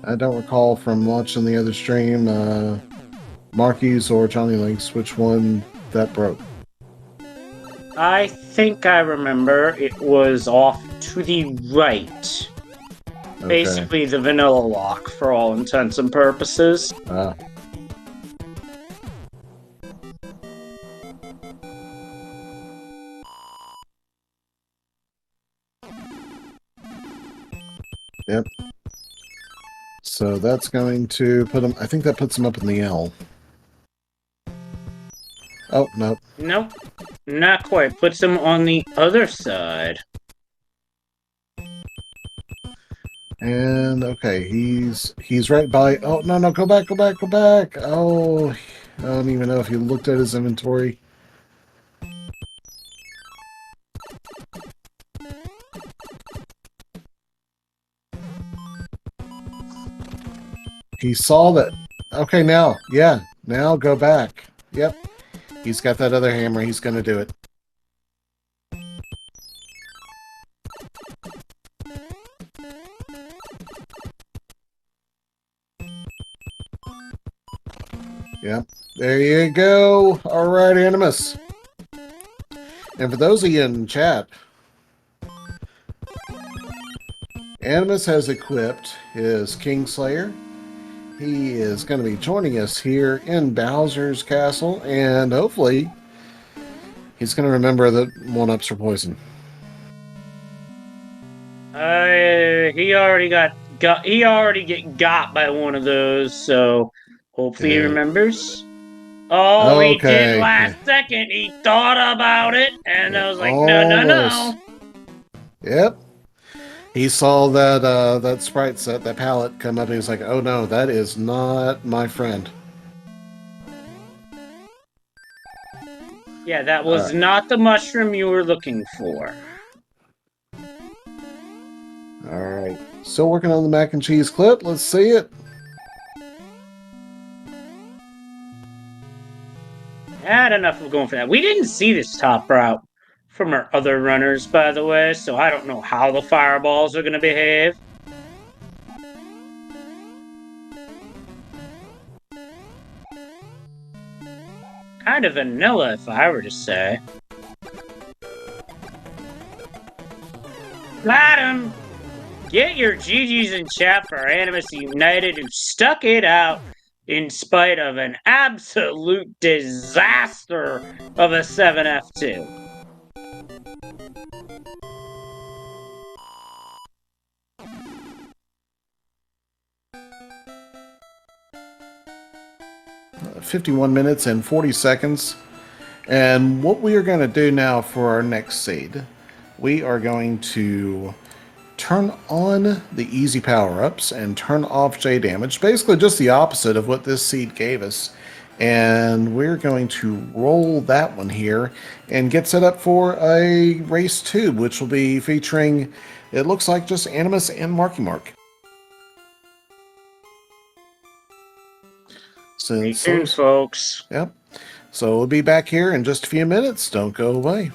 Speaker 1: I don't recall from watching the other stream, Marky's or Johnny Links, which one that broke.
Speaker 2: I think I remember it was off to the right.
Speaker 1: Okay.
Speaker 2: Basically the vanilla lock for all intents and purposes.
Speaker 1: Yep. So that's going to put him, I think that puts him up in the L. Oh, no.
Speaker 2: Nope, not quite. Puts him on the other side.
Speaker 1: And okay, he's right by. Oh, no, go back, go back, go back. Oh, I don't even know if he looked at his inventory. He saw that. Okay, now, yeah, now go back. Yep, he's got that other hammer. He's gonna do it. Yep, there you go. All right, Animus. And for those of you in chat, Animus has equipped his Kingslayer. He is going to be joining us here in Bowser's Castle, and hopefully he's going to remember that 1-ups are poison.
Speaker 2: He already got by one of those, so hopefully he
Speaker 1: Yeah.
Speaker 2: remembers. Oh, he did
Speaker 1: Okay.
Speaker 2: last second. He thought about it, and
Speaker 1: Yeah,
Speaker 2: I was like, no.
Speaker 1: Yep. He saw that sprite set, that palette come up, and he's like, oh no, that is not my friend.
Speaker 2: Yeah, that was not the mushroom you were looking for.
Speaker 1: Alright. Still working on the mac and cheese clip. Let's see it.
Speaker 2: Had enough of going for that. We didn't see this top route from our other runners, by the way, so I don't know how the fireballs are going to behave. Kind of vanilla, if I were to say. Got him! Get your GGs in chat for Animus United, who stuck it out in spite of an absolute disaster of a 7F2.
Speaker 1: Uh, 51 minutes and 40 seconds. And what we are going to do now for our next seed, we are going to turn on the easy power-ups and turn off J damage. Basically just the opposite of what this seed gave us. And we're going to roll that one here and get set up for a race 2, which will be featuring, it looks like, just Animus and Marky Mark.
Speaker 2: Stay tuned, folks.
Speaker 1: Yep. So we'll be back here in just a few minutes. Don't go away.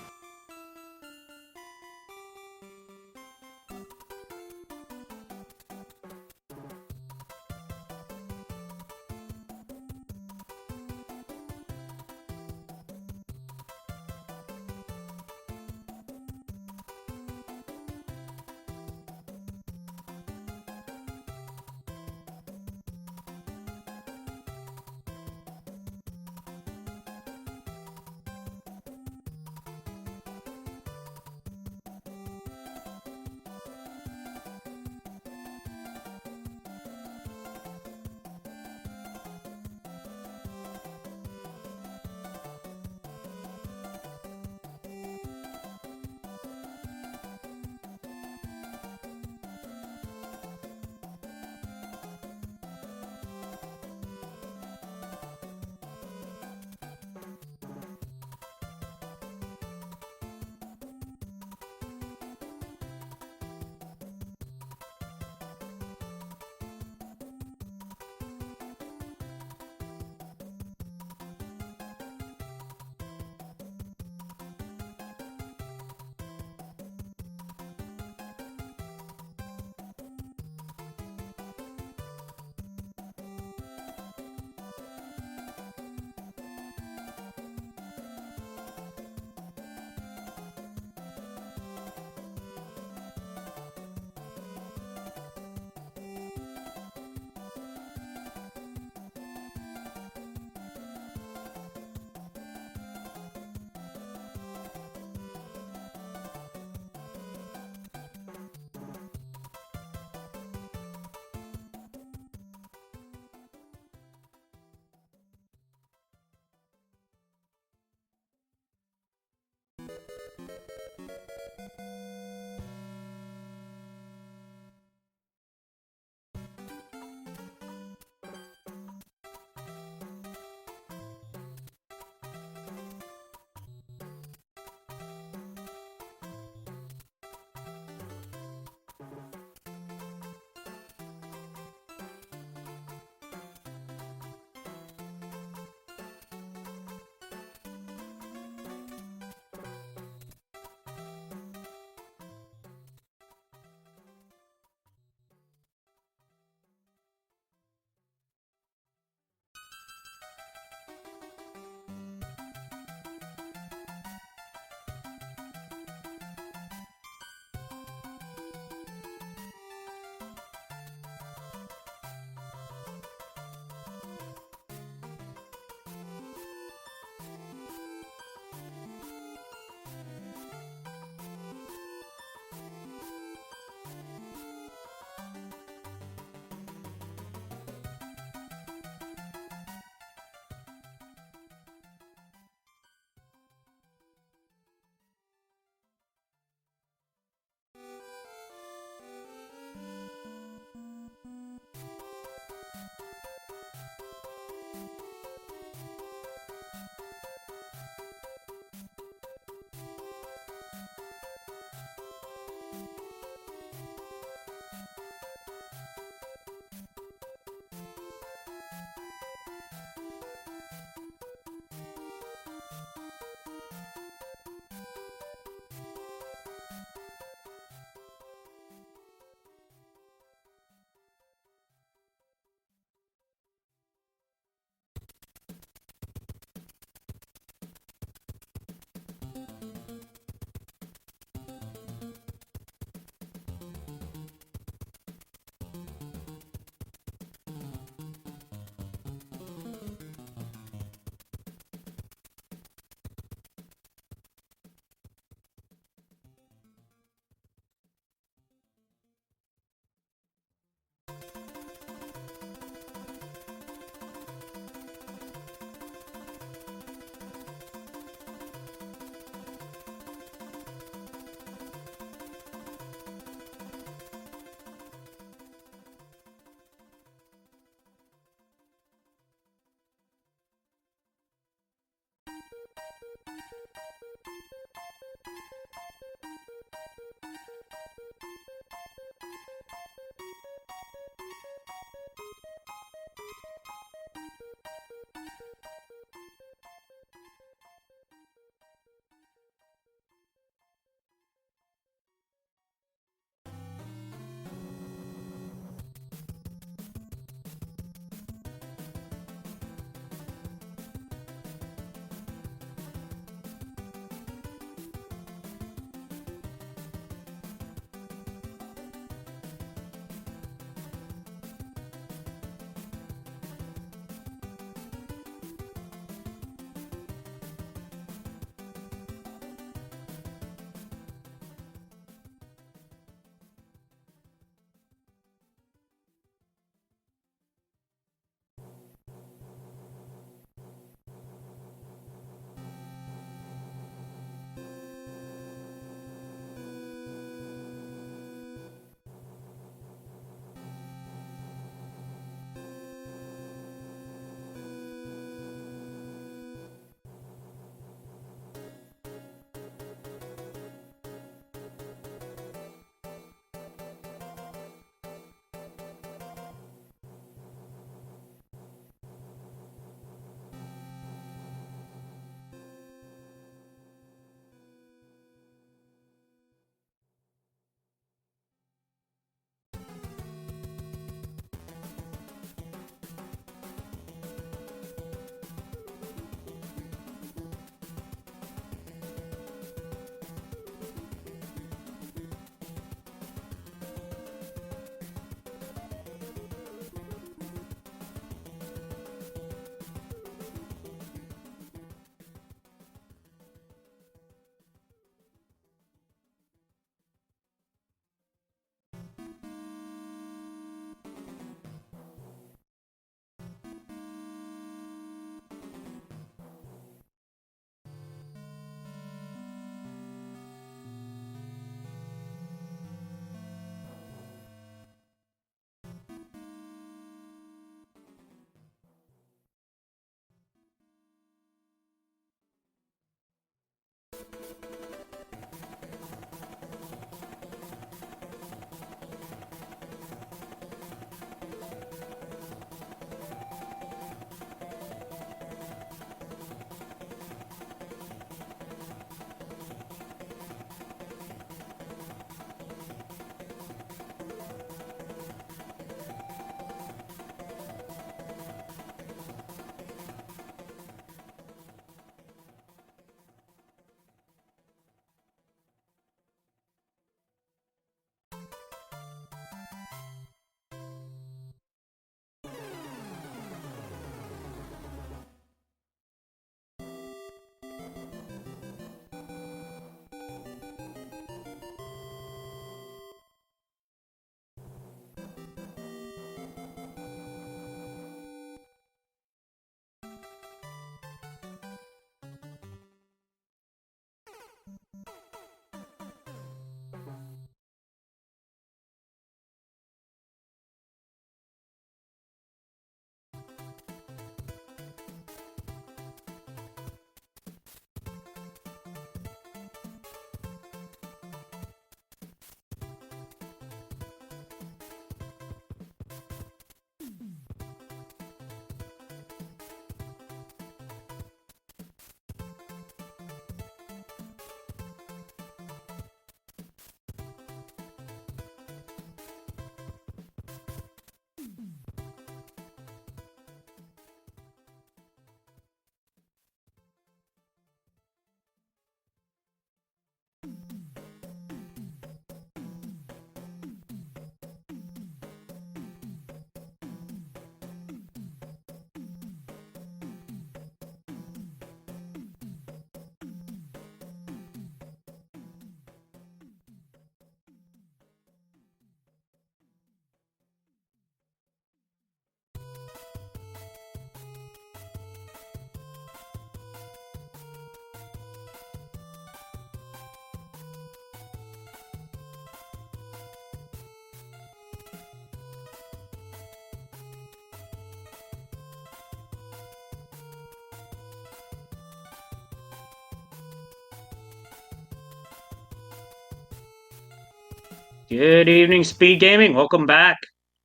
Speaker 2: Good evening, Speed Gaming. Welcome back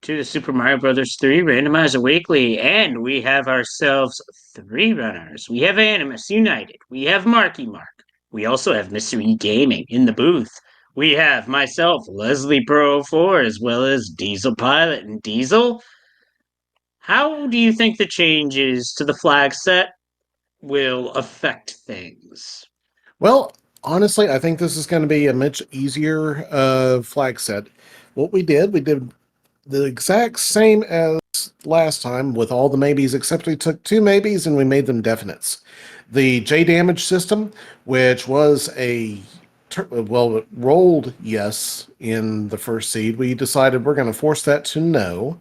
Speaker 2: to the Super Mario Bros. 3 Randomizer Weekly, and we have ourselves 3 runners. We have Animus United. We have Marky Mark. We also have Mystery Gaming in the booth. We have myself, Leslie Pro 4, as well as Diesel Pilot. And Diesel, how do you think the changes to the flag set will affect things?
Speaker 1: Well, honestly, I think this is going to be a much easier flag set. What we did the exact same as last time with all the maybes, except we took 2 maybes and we made them definites. The J damage system, which was it rolled yes in the first seed, we decided we're going to force that to no.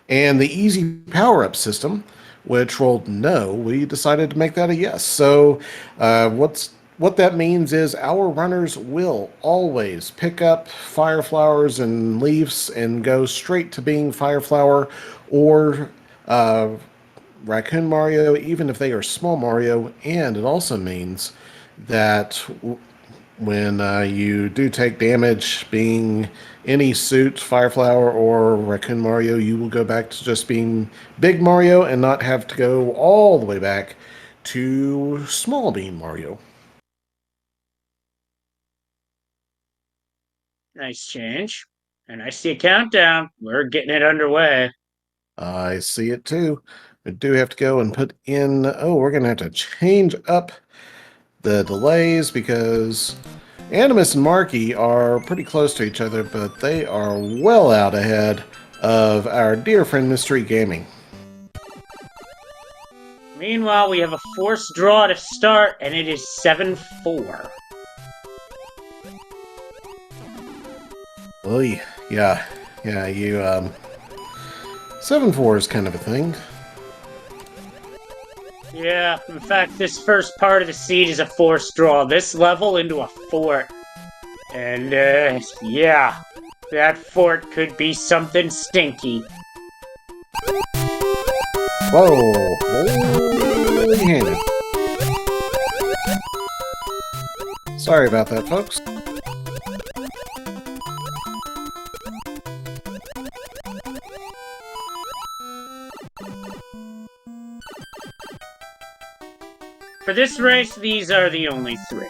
Speaker 1: And the easy power-up system, which rolled no, we decided to make that a yes. So what that means is our runners will always pick up fire flowers and leaves and go straight to being fire flower or Raccoon Mario, even if they are small Mario. And it also means that when you do take damage being any suit, Fire Flower or Raccoon Mario, you will go back to just being Big Mario and not have to go all the way back to Small Bean Mario.
Speaker 2: Nice change. And I see a countdown. We're getting it underway.
Speaker 1: I see it too. We do have to go and put in... we're going to have to change up the delays because Animus and Marky are pretty close to each other, but they are well out ahead of our dear friend Mystery Gaming.
Speaker 2: Meanwhile, we have a forced draw to start, and it is 7-4.
Speaker 1: Well, yeah, you, 7-4 is kind of a thing.
Speaker 2: Yeah, in fact, this first part of the seed is a forced draw. This level into a fort. And, yeah, that fort could be something stinky.
Speaker 1: Whoa, holy handed. Sorry about that, folks.
Speaker 2: For this race, these are the only 3.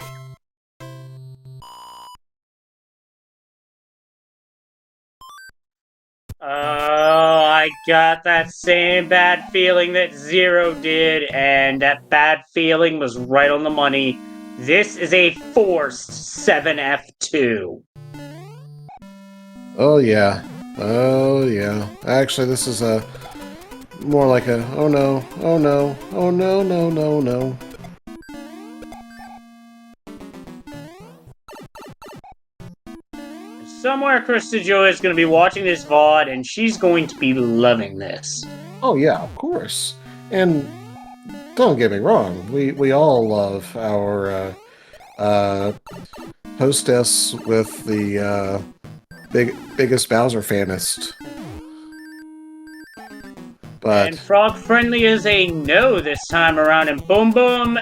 Speaker 2: Oh, I got that same bad feeling that Zero did, and that bad feeling was right on the money. This is a forced 7F2.
Speaker 1: Oh yeah. Actually, this is more like a oh no, no, no.
Speaker 2: Somewhere Krista Joy is going to be watching this VOD, and she's going to be loving this.
Speaker 1: Oh yeah, of course. And don't get me wrong, we all love our hostess with the biggest Bowser fanist. But
Speaker 2: And Frog Friendly is a no this time around, and Boom Boom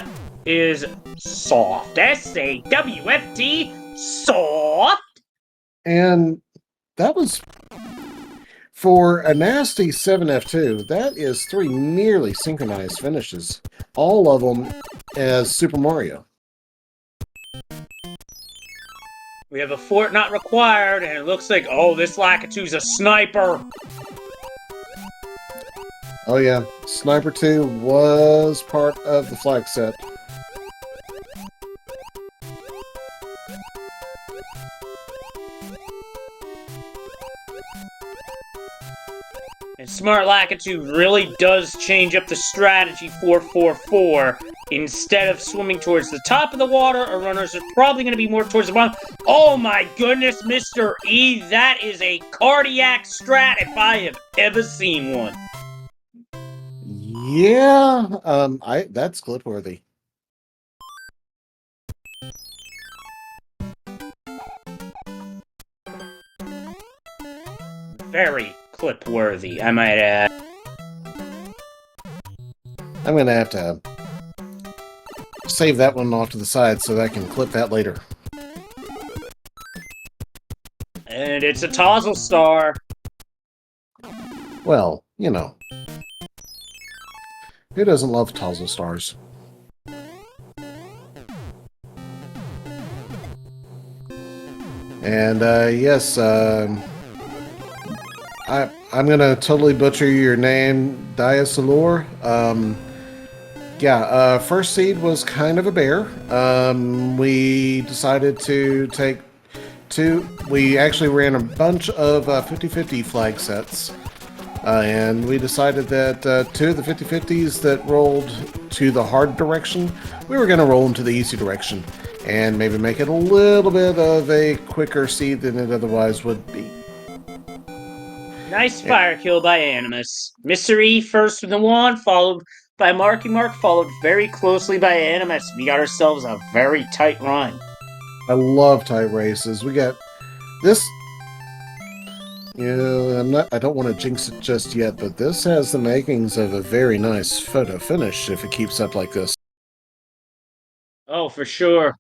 Speaker 2: is soft. SAWFT, soft.
Speaker 1: and that was for a nasty 7F2. That is 3 nearly synchronized finishes, all of them as Super Mario.
Speaker 2: We have a fort not required, and it looks like, oh, this Lakitu's a sniper.
Speaker 1: Oh yeah, Sniper 2 was part of the flag set.
Speaker 2: And Smart Lakitu really does change up the strategy 4-4-4. Instead of swimming towards the top of the water, our runners are probably going to be more towards the bottom. Oh my goodness, Mr. E, that is a cardiac strat if I have ever seen one.
Speaker 1: Yeah, that's clip worthy.
Speaker 2: Very clip-worthy, I might add.
Speaker 1: I'm gonna have to save that one off to the side so that I can clip that later.
Speaker 2: And it's a Tozzle Star.
Speaker 1: Well, you know. Who doesn't love Tozzle Stars? And yes, I'm gonna totally butcher your name, Diasalor. Yeah, first seed was kind of a bear. We decided to take two. We actually ran a bunch of 50-50 flag sets. And we decided that two of the 50-50s that rolled to the hard direction, we were going to roll them to the easy direction. And maybe make it a little bit of a quicker seed than it otherwise would be.
Speaker 2: Nice fire kill by Animus. Mystery first with the wand, followed by Marky Mark, followed very closely by Animus. We got ourselves a very tight run.
Speaker 1: I love tight races. We got this. Yeah, I don't want to jinx it just yet, but this has the makings of a very nice photo finish if it keeps up like this.
Speaker 2: Oh, for sure.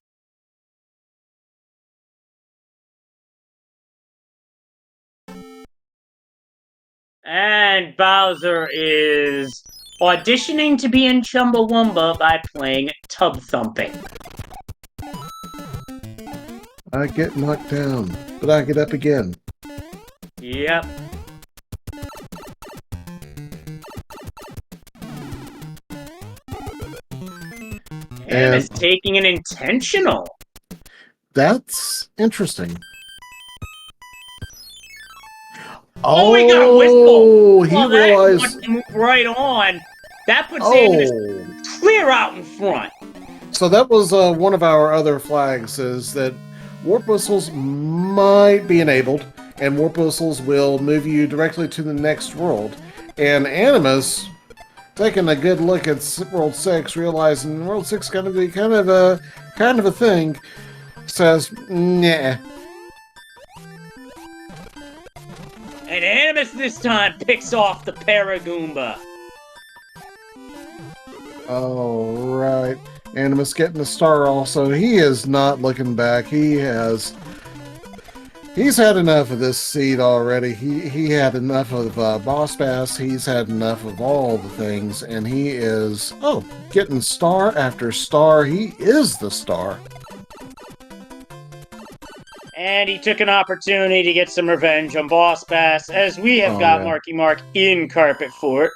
Speaker 2: And Bowser is auditioning to be in Chumbawamba by playing Tub Thumping.
Speaker 1: I get knocked down, but I get up again.
Speaker 2: Yep. And is taking an intentional.
Speaker 1: That's interesting.
Speaker 2: Oh, he got a whistle.
Speaker 1: He
Speaker 2: Well,
Speaker 1: realized.
Speaker 2: that move right on. That puts Animus clear out in front.
Speaker 1: So that was one of our other flags, is that warp whistles might be enabled, and warp whistles will move you directly to the next world. And Animus, taking a good look at World 6, realizing World 6 is going to be kind of a thing, says, nah.
Speaker 2: And Animus this time picks off the Paragoomba.
Speaker 1: All right. Animus getting a star also. He is not looking back. He's had enough of this seed already. He had enough of Boss Bass. He's had enough of all the things, and he is getting star after star. He is the star.
Speaker 2: And he took an opportunity to get some revenge on Boss Bass, as we have got Marky Mark in Carpet Fort.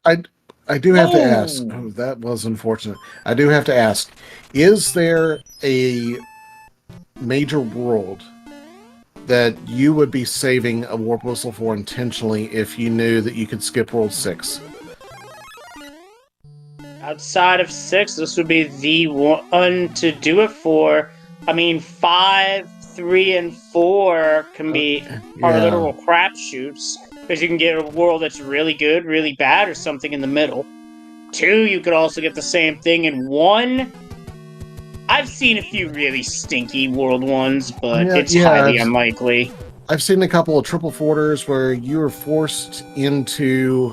Speaker 1: I do have to ask. Oh, that was unfortunate. I do have to ask, is there a major world that you would be saving a warp whistle for intentionally if you knew that you could skip World 6?
Speaker 2: Outside of 6, this would be the one to do it for. I mean, 5, 3, and 4 can be are literal crapshoots, because you can get a world that's really good, really bad, or something in the middle. 2, you could also get the same thing in 1. I've seen a few really stinky world ones, but it's highly unlikely.
Speaker 1: I've seen a couple of triple forters where you are forced into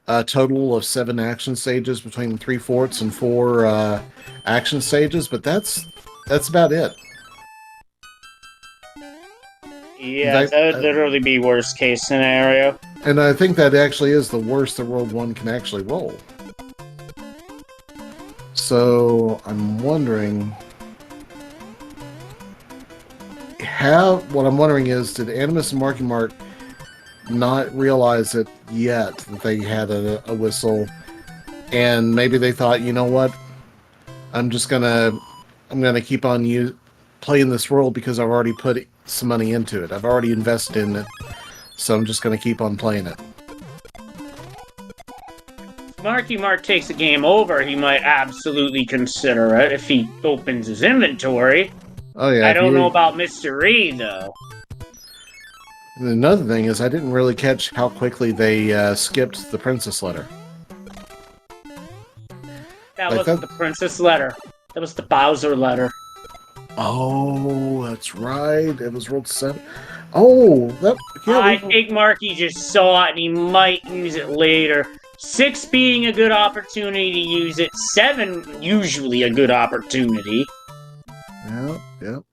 Speaker 1: a total of 7 action stages between 3 forts and 4 action stages, but that's about it.
Speaker 2: Yeah, that would literally be worst case scenario.
Speaker 1: And I think that actually is the worst that World 1 can actually roll. So I'm wondering, what I'm wondering is, did Animus and Marky Mark not realize it yet that they had a whistle, and maybe they thought, you know what, I'm gonna keep on playing this world because I've already put some money into it. I've already invested in it, so I'm just gonna keep on playing it.
Speaker 2: Marky Mark takes the game over, he might absolutely consider it if he opens his inventory.
Speaker 1: Oh yeah.
Speaker 2: I don't know about Mr. E, though.
Speaker 1: And another thing is, I didn't really catch how quickly they skipped the princess letter.
Speaker 2: That wasn't the princess letter. That was the Bowser letter.
Speaker 1: Oh, that's right. It was World 7. Oh,
Speaker 2: I think Marky just saw it and he might use it later. 6 being a good opportunity to use it. 7 usually a good opportunity.
Speaker 1: Yep.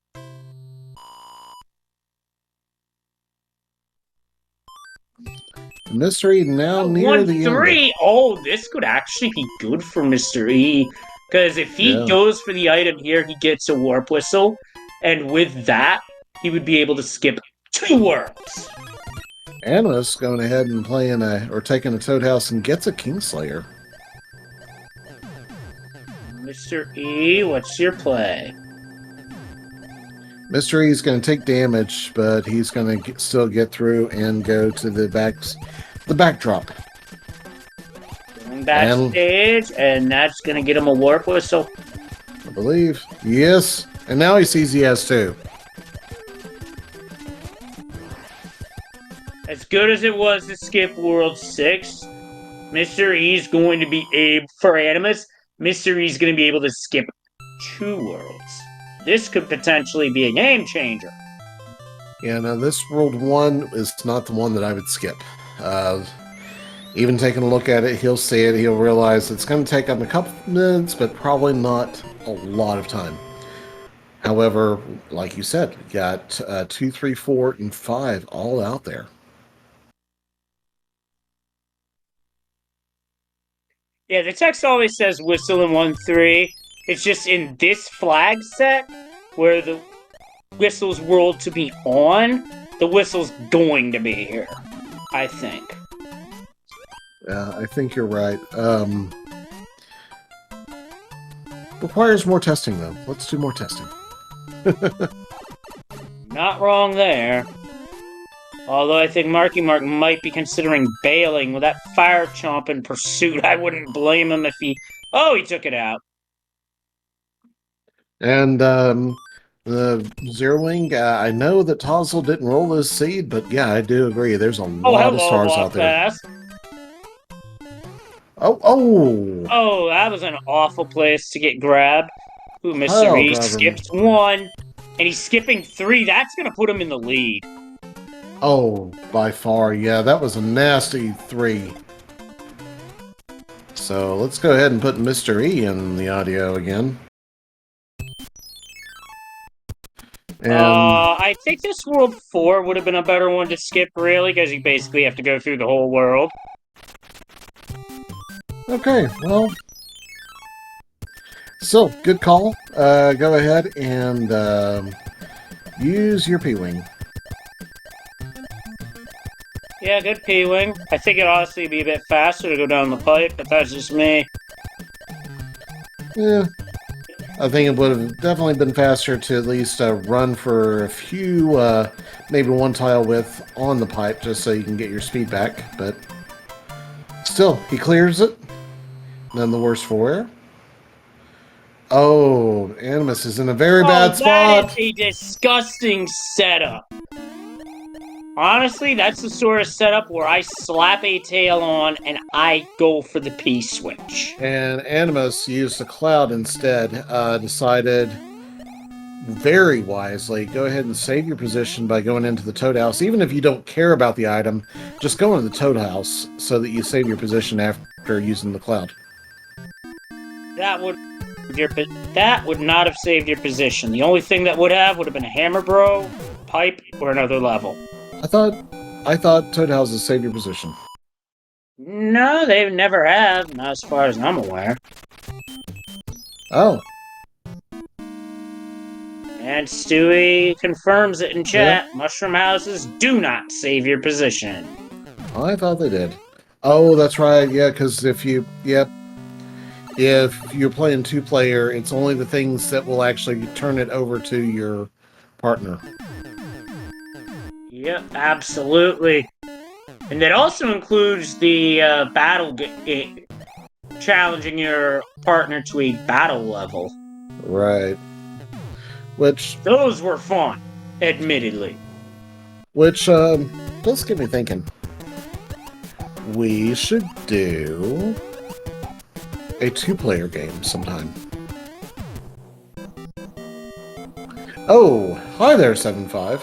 Speaker 1: Mystery now near the end.
Speaker 2: 1-3. Oh, this could actually be good for Mr. E. Because if he
Speaker 1: Yeah.
Speaker 2: goes for the item here, he gets a warp whistle. And with that, he would be able to skip 2 worlds.
Speaker 1: Animus going ahead and playing taking a Toad House and gets a Kingslayer.
Speaker 2: Mr. E, what's your play?
Speaker 1: Mr. E's going to take damage, but he's going to still get through and go to the backdrop.
Speaker 2: Going backstage, and that's going to get him a warp whistle.
Speaker 1: I believe. Yes. And now he sees he has 2.
Speaker 2: As good as it was to skip World 6, Mr. E's going to be able, for Animus, Mr. E's going to be able to skip 2 worlds. This could potentially be a game changer.
Speaker 1: Yeah, no, this World 1 is not the one that I would skip. Even taking a look at it, he'll see it, he'll realize it's going to take him a couple minutes, but probably not a lot of time. However, like you said, you got 2, 3, 4, and 5 all out there.
Speaker 2: Yeah, the text always says whistle in 1-3. It's just in this flag set, where the whistle's rolled to be on, the whistle's going to be here, I think.
Speaker 1: I think you're right. Requires more testing, though. Let's do more testing.
Speaker 2: Not wrong there. Although I think Marky Mark might be considering bailing with that fire chomp in pursuit. I wouldn't blame him if he... Oh, he took it out.
Speaker 1: And the Zeroing, I know that Tozzle didn't roll this seed, but yeah, I do agree. There's a lot of stars out there. Oh!
Speaker 2: That was an awful place to get grabbed. Ooh, Mr. E skipped 1, and he's skipping 3. That's going to put him in the lead.
Speaker 1: Oh, by far, yeah, that was a nasty 3. So let's go ahead and put Mr. E in the audio again. And
Speaker 2: I think this World 4 would have been a better one to skip, really, because you basically have to go through the whole world.
Speaker 1: okay, well, so good call. Go ahead and use your P-Wing.
Speaker 2: Yeah, good P-Wing. I think it'd honestly be a bit faster to go down the pipe, but that's just me.
Speaker 1: Yeah, I think it would have definitely been faster to at least run for a few, maybe 1 tile width on the pipe, just so you can get your speed back, but still, he clears it. None the worse for wear. Oh, Animus is in a very bad spot.
Speaker 2: That is a disgusting setup. Honestly, that's the sort of setup where I slap a tail on and I go for the P-switch.
Speaker 1: And Animus used the cloud instead, decided very wisely, go ahead and save your position by going into the Toad House. Even if you don't care about the item, just go into the Toad House so that you save your position after using the cloud.
Speaker 2: That would not have saved your position. The only thing that would have been a Hammer Bro, Pipe, or another level.
Speaker 1: I thought Toad Houses save your position.
Speaker 2: No, they never have, not as far as I'm aware.
Speaker 1: Oh.
Speaker 2: And Stewie confirms it in chat. Yep. Mushroom houses do not save your position.
Speaker 1: I thought they did. Oh, that's right. Yeah, because if you're playing 2-player, it's only the things that will actually turn it over to your partner.
Speaker 2: Yep, absolutely. And that also includes the battle challenging your partner to a battle level.
Speaker 1: Right. Which...
Speaker 2: Those were fun, admittedly.
Speaker 1: Which, does get me thinking. We should do a 2-player game sometime. Oh, hi there, 7-5.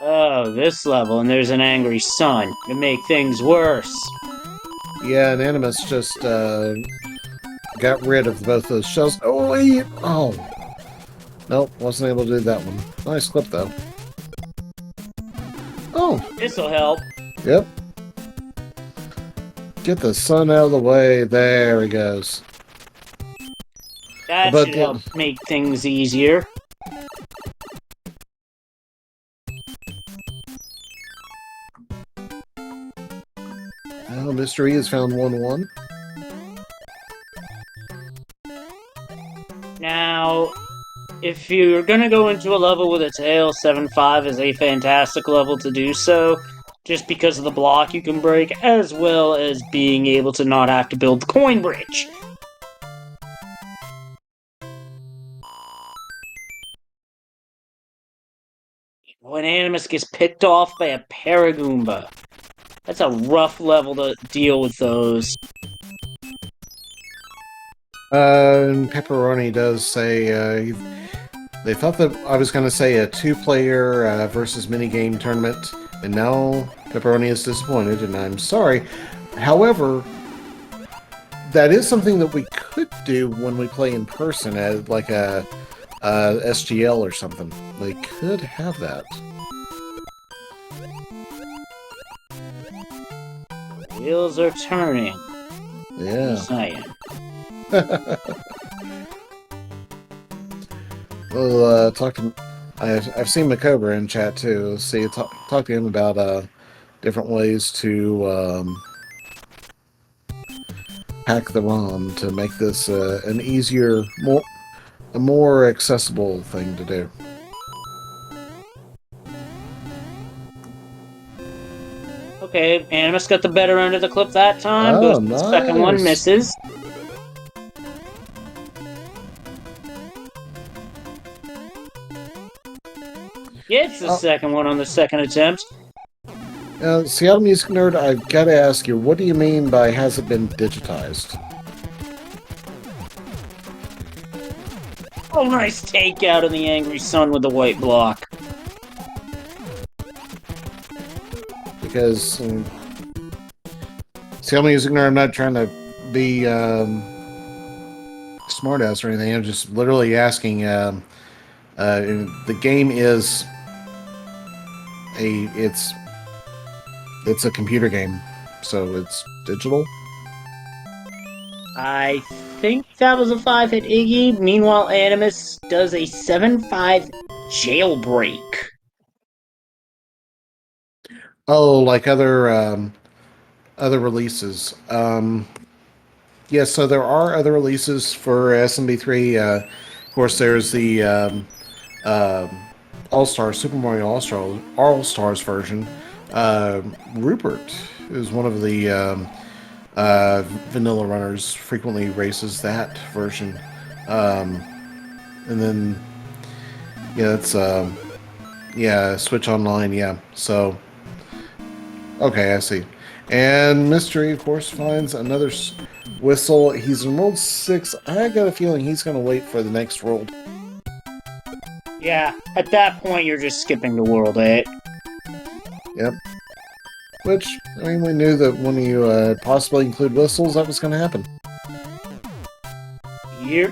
Speaker 2: Oh, this level, and there's an angry sun to make things worse.
Speaker 1: Yeah, and Animus just got rid of both those shells. Oh, wait! Oh. Nope, wasn't able to do that one. Nice clip, though. Oh,
Speaker 2: This'll help.
Speaker 1: yep. Get the sun out of the way. There he goes.
Speaker 2: That
Speaker 1: But
Speaker 2: should help make things easier.
Speaker 1: Well, Mystery has found 1-1.
Speaker 2: Now, if you're gonna go into a level with a tail, 7-5 is a fantastic level to do so, just because of the block you can break, as well as being able to not have to build the coin bridge. When Animus gets picked off by a Paragoomba, that's a rough level to deal with those.
Speaker 1: And Pepperoni does say they thought that I was going to say a 2-player versus minigame tournament, and now Pepperoni is disappointed, and I'm sorry. However, that is something that we could do when we play in person at like a SGL or something. They could have that.
Speaker 2: Wheels are turning.
Speaker 1: Yeah.
Speaker 2: Just saying.
Speaker 1: We'll talk to. I've seen Macobra in chat too. Let's see, talk to him about different ways to hack the ROM to make this an easier, a more accessible thing to do.
Speaker 2: Okay, Animus got the better end of the clip that time.
Speaker 1: Oh,
Speaker 2: Goes to the second one,
Speaker 1: nice.
Speaker 2: misses. Gets the second one on the second attempt.
Speaker 1: Seattle Music Nerd, I've got to ask you, what do you mean by has it been digitized?
Speaker 2: Oh, nice takeout of the Angry Sun with the white block.
Speaker 1: Because Seattle Music Nerd, I'm not trying to be smartass or anything. I'm just literally asking. The game is it's a computer game, so it's digital.
Speaker 2: I think that was a 5-hit Iggy. Meanwhile, Animus does a 7-5 jailbreak.
Speaker 1: Oh, like other releases. Yes, so there are other releases for SMB3. Of course, there's the All-Star Super Mario All-Stars version. Rupert is one of the vanilla runners. Frequently races that version, and then it's Switch Online. Yeah, so okay, I see. And Mystery, of course, finds another whistle. He's in World 6. I got a feeling he's going to wait for the next world.
Speaker 2: Yeah, at that point, you're just skipping to World 8.
Speaker 1: Yep. Which, I mean, we knew that when you possibly include whistles, that was going to happen.
Speaker 2: Yep.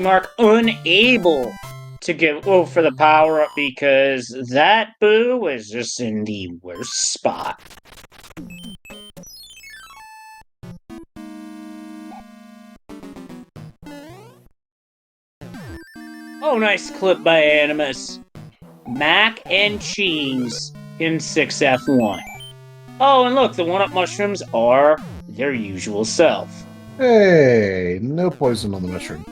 Speaker 2: Mark unable to go for the power-up because that boo was just in the worst spot. Oh, nice clip by Animus. Mac and cheese in 6F1. Oh, and look, the 1-up mushrooms are their usual self.
Speaker 1: Hey, no poison on the mushroom.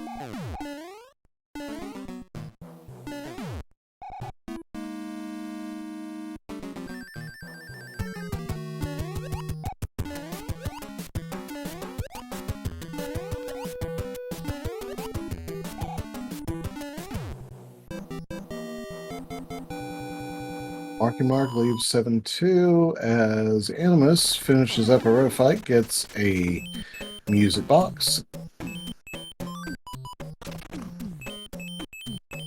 Speaker 1: Mark leaves 7-2 as Animus finishes up a row fight, gets a music box.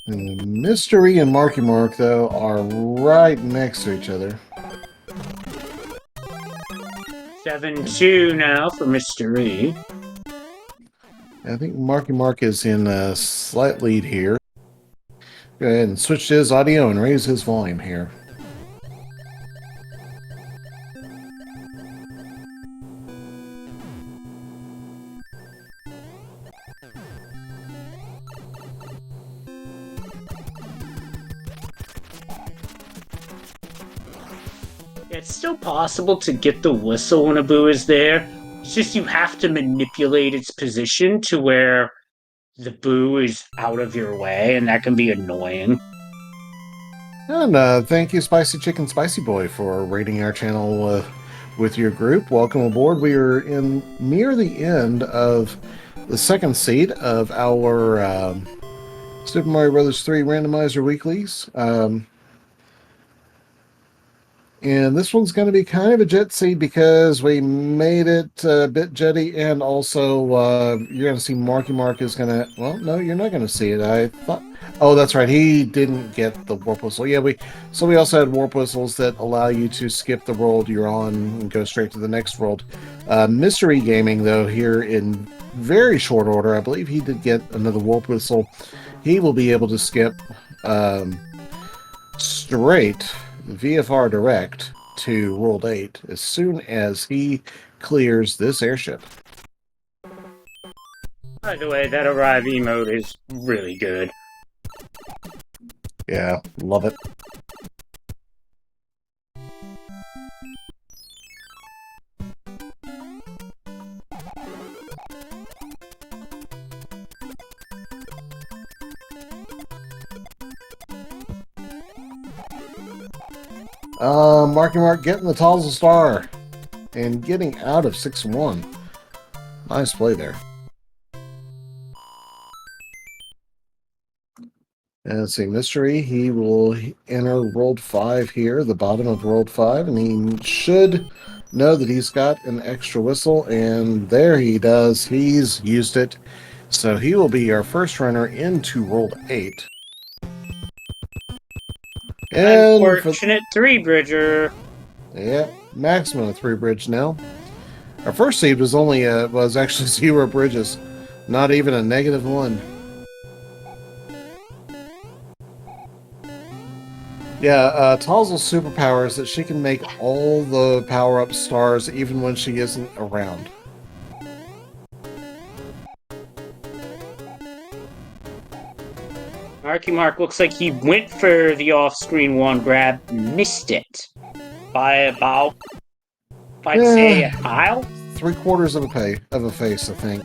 Speaker 1: And Mystery and Marky Mark, though, are right next to each other.
Speaker 2: 7-2 now for Mr. E.
Speaker 1: I think Marky Mark is in a slight lead here. Go ahead and switch to his audio and raise his volume here.
Speaker 2: It's still possible to get the whistle when a boo is there. It's just you have to manipulate its position to where the boo is out of your way, and that can be annoying.
Speaker 1: And thank you, Spicy Chicken Spicy Boy, for rating our channel with your group. Welcome aboard. We are in near the end of the second seed of our Super Mario Bros. 3 Randomizer Weeklies. And this one's going to be kind of a jet seed because we made it a bit jetty, and also you're going to see Marky Mark is going to... Well, no, you're not going to see it. I thought... Oh, that's right. He didn't get the warp whistle. Yeah, we also had warp whistles that allow you to skip the world you're on and go straight to the next world. Mystery Gaming, though, here in very short order, I believe he did get another warp whistle. He will be able to skip straight VFR direct to World 8 as soon as he clears this airship.
Speaker 2: By the way, that arrive emote is really good.
Speaker 1: Yeah, love it. Marky Mark getting the Tozzle Star and getting out of 6-1. Nice play there. And let's see, Mystery, he will enter World 5 here, the bottom of World 5, and he should know that he's got an extra whistle, and there he does. He's used it. So he will be our first runner into World 8. And
Speaker 2: Unfortunate 3-bridger.
Speaker 1: Yeah, maximum of 3 bridge now. Our first seed was only was actually 0 bridges, not even a -1. Yeah, Tozzle's superpower is that she can make all the power-up stars even when she isn't around.
Speaker 2: Marky Mark looks like he went for the off-screen one grab, missed it by about, I'd say, a mile.
Speaker 1: 3/4 of a face, I think.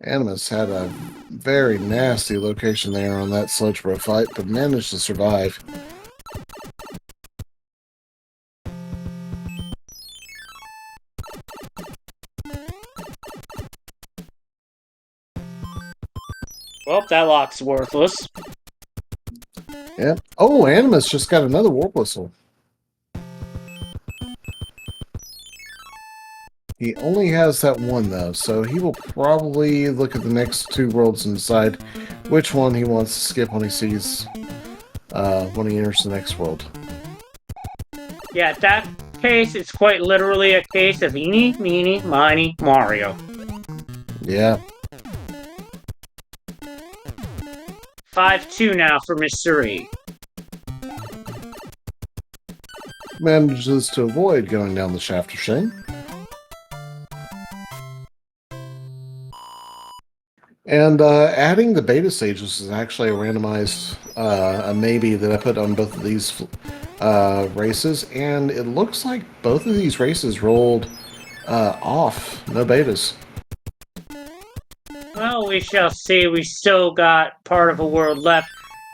Speaker 1: Animus had a very nasty location there on that sludge bro fight, but managed to survive.
Speaker 2: Well, that lock's worthless.
Speaker 1: Yeah. Oh, Animus just got another warp whistle. He only has that one, though, so he will probably look at the next 2 worlds and decide which one he wants to skip when he sees, when he enters the next world.
Speaker 2: Yeah, that case, it's quite literally a case of eeny, meeny, miny, Mario.
Speaker 1: Yeah.
Speaker 2: 5-2 now for Mystery.
Speaker 1: Manages to avoid going down the shaft of shame. And adding the beta stages is actually a randomized a maybe that I put on both of these races, and it looks like both of these races rolled off, no betas.
Speaker 2: Well, we shall see. We still got part of a world left,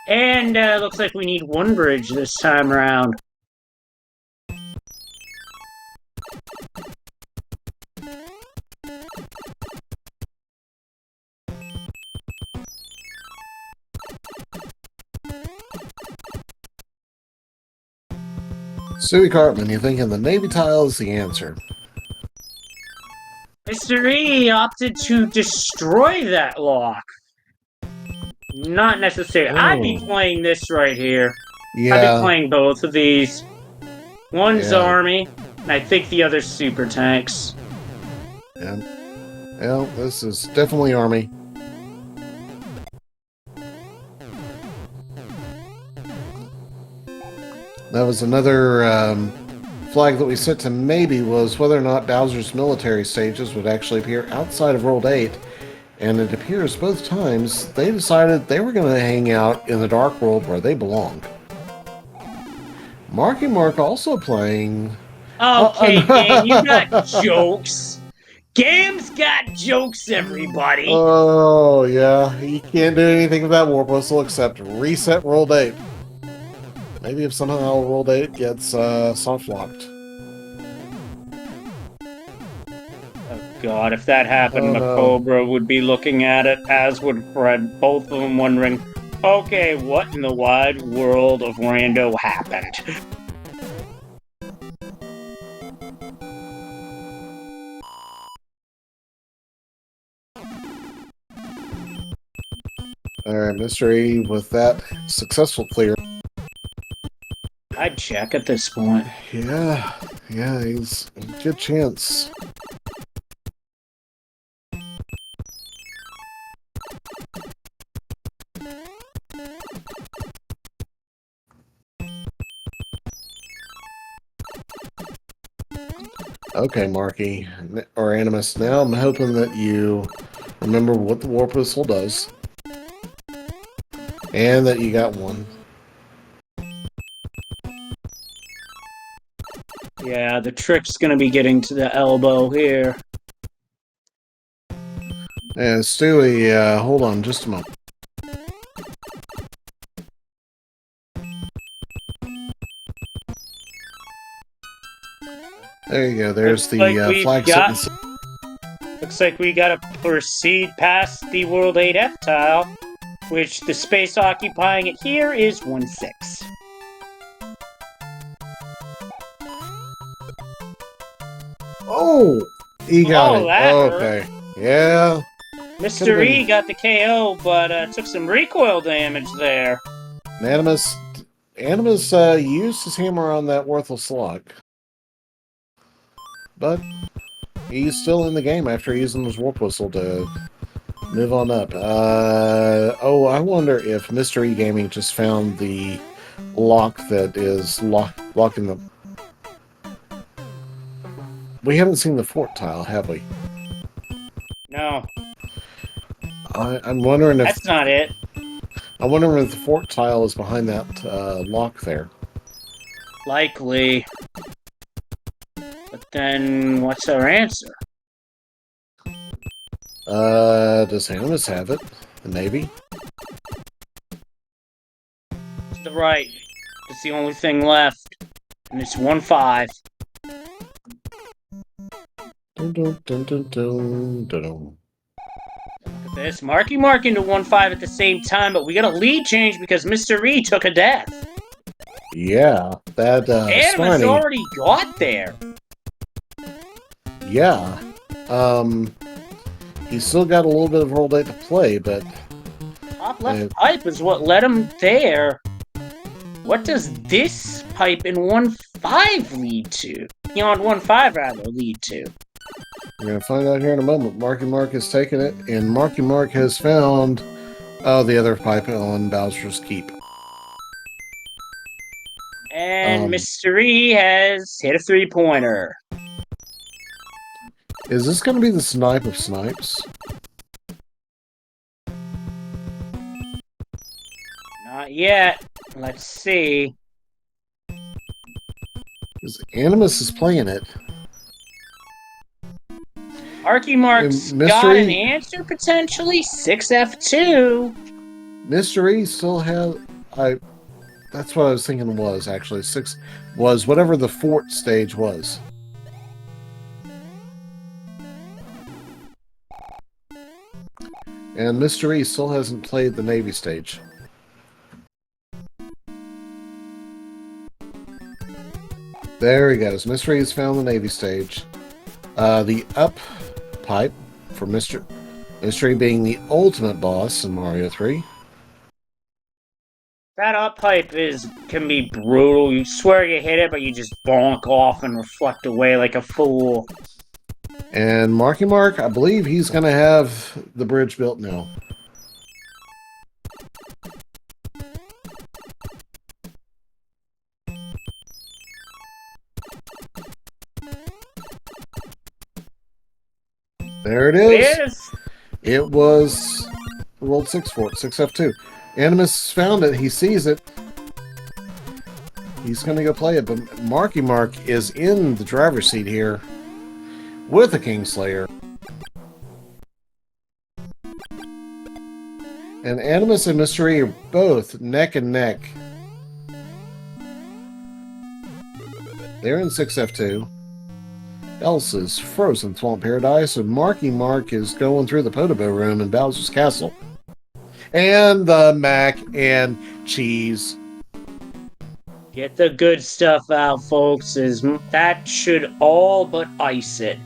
Speaker 2: and looks like we need 1 bridge this time around.
Speaker 1: Suey Cartman, you thinking the Navy tile is the answer?
Speaker 2: Mr. E opted to destroy that lock. Not necessarily. I'd be
Speaker 4: Oh.
Speaker 2: playing this right here. I'd be
Speaker 1: Yeah,
Speaker 2: playing both of these. One's
Speaker 1: Yeah.
Speaker 2: army, and I think the other's super tanks.
Speaker 1: yeah. Well, this is definitely army. That was another flag that we set to maybe was whether or not Bowser's military stages would actually appear outside of World 8. And it appears both times they decided they were going to hang out in the Dark World where they belong. Marky Mark also playing.
Speaker 2: Okay,
Speaker 1: no.
Speaker 2: game, you got jokes. Game's got jokes, everybody.
Speaker 1: Oh, yeah. You can't do anything with that warp whistle except reset World 8. Maybe if somehow World 8 gets soft locked.
Speaker 2: Oh god, if that happened,
Speaker 1: Oh, no.
Speaker 2: Macobra would be looking at it, as would Fred, both of them wondering, okay, what in the wide world of Rando happened?
Speaker 1: Alright, Mystery with that successful clear.
Speaker 2: I'd check at this point.
Speaker 1: Yeah, he's a good chance. Okay, Marky, or Animus, now I'm hoping that you remember what the warp whistle does. And that you got one.
Speaker 2: Yeah, the trick's gonna be getting to the elbow here.
Speaker 1: And Stewie, hold on just a moment. There you go, there's
Speaker 2: Looks like
Speaker 1: the
Speaker 2: we've
Speaker 1: flag
Speaker 2: got-
Speaker 1: sitting.
Speaker 2: Looks like we gotta proceed past the World 8F tile, which the space occupying it here is 1-6.
Speaker 1: Oh! He got
Speaker 2: Oh,
Speaker 1: it.
Speaker 2: that hurt.
Speaker 1: Okay. Yeah.
Speaker 2: Mr.
Speaker 1: Could've been-
Speaker 2: E got the KO, but took some recoil damage there.
Speaker 1: Animus used his hammer on that worthless lock. But he's still in the game after using his warp whistle to move on up. Oh, I wonder if Mystery Gaming just found the lock that is locking them. We haven't seen the fort tile, have we?
Speaker 2: No,
Speaker 1: I'm wondering if
Speaker 2: that's not it.
Speaker 1: I'm wondering if the fort tile is behind that lock there.
Speaker 2: Likely. But then, what's our answer?
Speaker 1: Does Animus have it? Maybe.
Speaker 2: To the right. It's the only thing left. And it's 1-5.
Speaker 1: Dun, dun, dun, dun, dun, dun, dun.
Speaker 2: Look at this. Marky Mark into 1-5 at the same time, but we got a lead change because Mr. E took a death.
Speaker 1: Yeah, that
Speaker 2: Animus
Speaker 1: Smarty.
Speaker 2: already got there.
Speaker 1: Yeah. He's still got a little bit of World 8 to play, but
Speaker 2: Top left pipe is what led him there. What does this pipe in 1-5 lead to? Beyond 1-5, rather, lead to.
Speaker 1: we're going to find out here in a moment. Marky Mark has taken it, and Marky Mark has found the other pipe on Bowser's Keep.
Speaker 2: And Mr. E has hit a 3-pointer.
Speaker 1: Is this going to be the snipe of snipes?
Speaker 2: Not yet. Let's see.
Speaker 1: Because Animus is playing it.
Speaker 2: Marky Mark's
Speaker 1: And
Speaker 2: got
Speaker 1: Mystery-
Speaker 2: an answer, potentially. 6F2.
Speaker 1: Mystery still has... That's what I was thinking was, actually. 6 was whatever the fort stage was. And Mr. E still hasn't played the Navy stage. There he goes. Mr. E has found the Navy stage. The up pipe for Mr. E being the ultimate boss in Mario 3.
Speaker 2: That up pipe can be brutal. You swear you hit it, but you just bonk off and reflect away like a fool.
Speaker 1: And Marky Mark, I believe he's going to have the bridge built now. There it is.
Speaker 2: It is.
Speaker 1: It was rolled 6 for it, 6F2. Animus found it. He sees it. He's going to go play it, but Marky Mark is in the driver's seat here with a Kingslayer. And Animus and Mystery are both neck and neck. They're in 6F2. Else is Frozen Swamp Paradise, and Marky Mark is going through the Podobo room in Bowser's Castle. And the mac and cheese.
Speaker 2: Get the good stuff out, folks. That should all but ice it.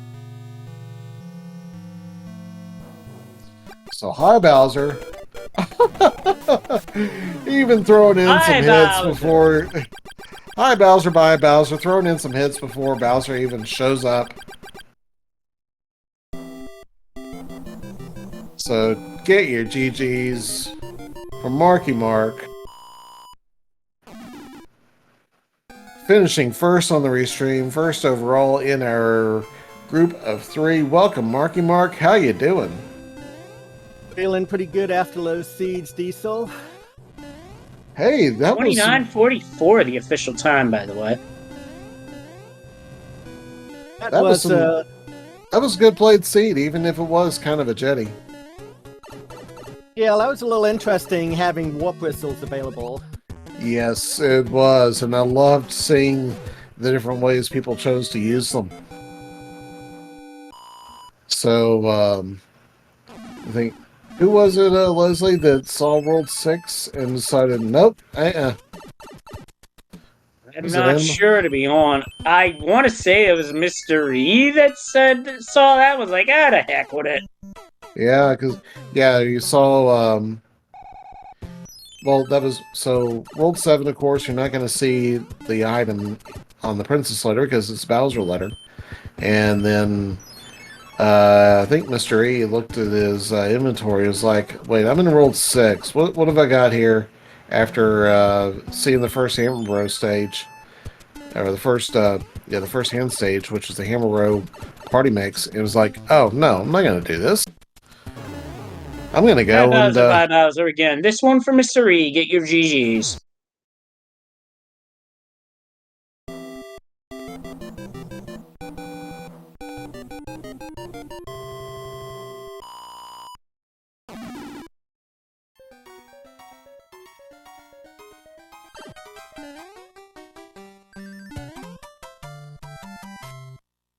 Speaker 1: So, hi, Bowser. Even throwing in some hits before... Hi, Bowser, bye, Bowser. Throwing in some hits before Bowser even shows up. So, get your GGs from Marky Mark. Finishing first on the restream, first overall in our group of 3. Welcome, Marky Mark. How you doing?
Speaker 5: Feeling pretty good after those seeds, Diesel.
Speaker 1: Hey, that
Speaker 2: 29:44, the official time, by the way.
Speaker 5: That
Speaker 1: That
Speaker 5: was,
Speaker 1: was that was a good played seed, even if it was kind of a jetty.
Speaker 5: yeah, that was a little interesting having warp whistles available.
Speaker 1: Yes, it was, and I loved seeing the different ways people chose to use them. So, I think, who was it, Leslie, that saw World 6 and decided, nope,
Speaker 2: I'm not sure, to be on. I want to say it was Mr. E that saw that, was like, the heck with it.
Speaker 1: Yeah, because, yeah, you saw, well, that was, so, World 7, of course, you're not going to see the item on the Princess letter, because it's Bowser letter. And then, I think Mr. E looked at his inventory and was like, wait, I'm in World 6. What have I got here after seeing the first Hammer Bro stage? Or the first hand stage, which is the Hammer Bro party mix. It was like, oh, no, I'm not going to do this. I'm going to go
Speaker 2: Bye, Bowser again. This one for Mr. E. Get your GGs.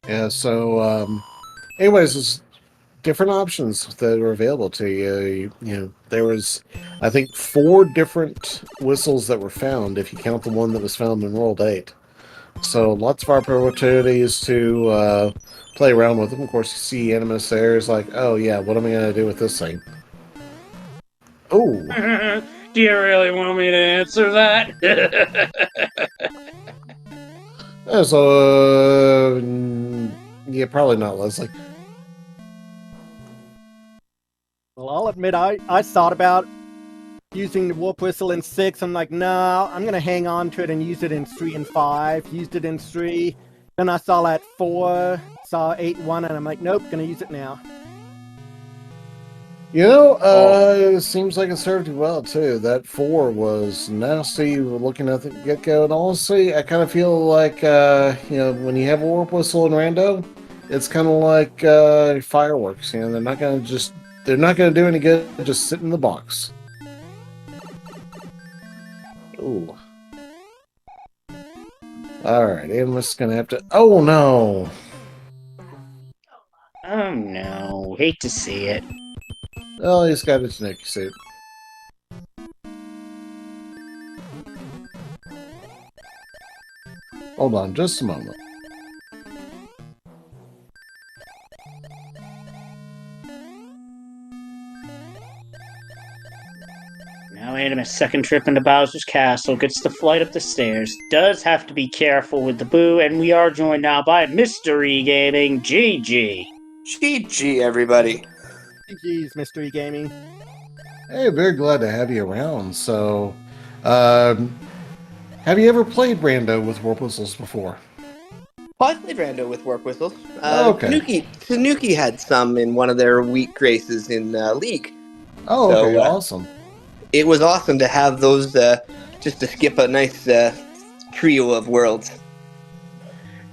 Speaker 1: Yeah, so, anyways, there's different options that are available to you. You know, there was, I think, 4 different whistles that were found, if you count the one that was found in World 8. So, lots of opportunities to play around with them. Of course, you see Animus there. It's like, oh, yeah, what am I going to do with this thing? Oh.
Speaker 2: Do you really want me to answer that?
Speaker 1: So, yeah, probably not, Leslie.
Speaker 5: Well, I'll admit I thought about using the warp whistle in 6. I'm like, no, I'm gonna hang on to it and use it in 3 and 5. Used it in 3. Then I saw that 4, saw 8-1, and I'm like, nope, gonna use it now.
Speaker 1: You know, it seems like it served you well, too. That 4 was nasty looking at the get-go. And honestly, I kind of feel like, you know, when you have a warp whistle in Rando, it's kind of like fireworks. You know, they're not going to do any good, just sit in the box. Ooh. Alright, Animus is going to have to... Oh, no!
Speaker 2: Oh, no. Hate to see it.
Speaker 1: Well, he's got his Tanuki suit. Hold on, just a moment.
Speaker 2: Now Animus, second trip into Bowser's Castle, gets the flight up the stairs, does have to be careful with the boo, and we are joined now by Mystery Gaming, GG.
Speaker 6: GG, everybody.
Speaker 5: GG's Mystery Gaming.
Speaker 1: Hey, very glad to have you around. So, have you ever played Rando with warp whistles before?
Speaker 6: Well, I played Rando with warp whistles.
Speaker 1: Okay.
Speaker 6: Tanuki had some in one of their week races in League.
Speaker 1: Oh,
Speaker 6: So,
Speaker 1: okay, awesome.
Speaker 6: It was awesome to have those just to skip a nice trio of worlds.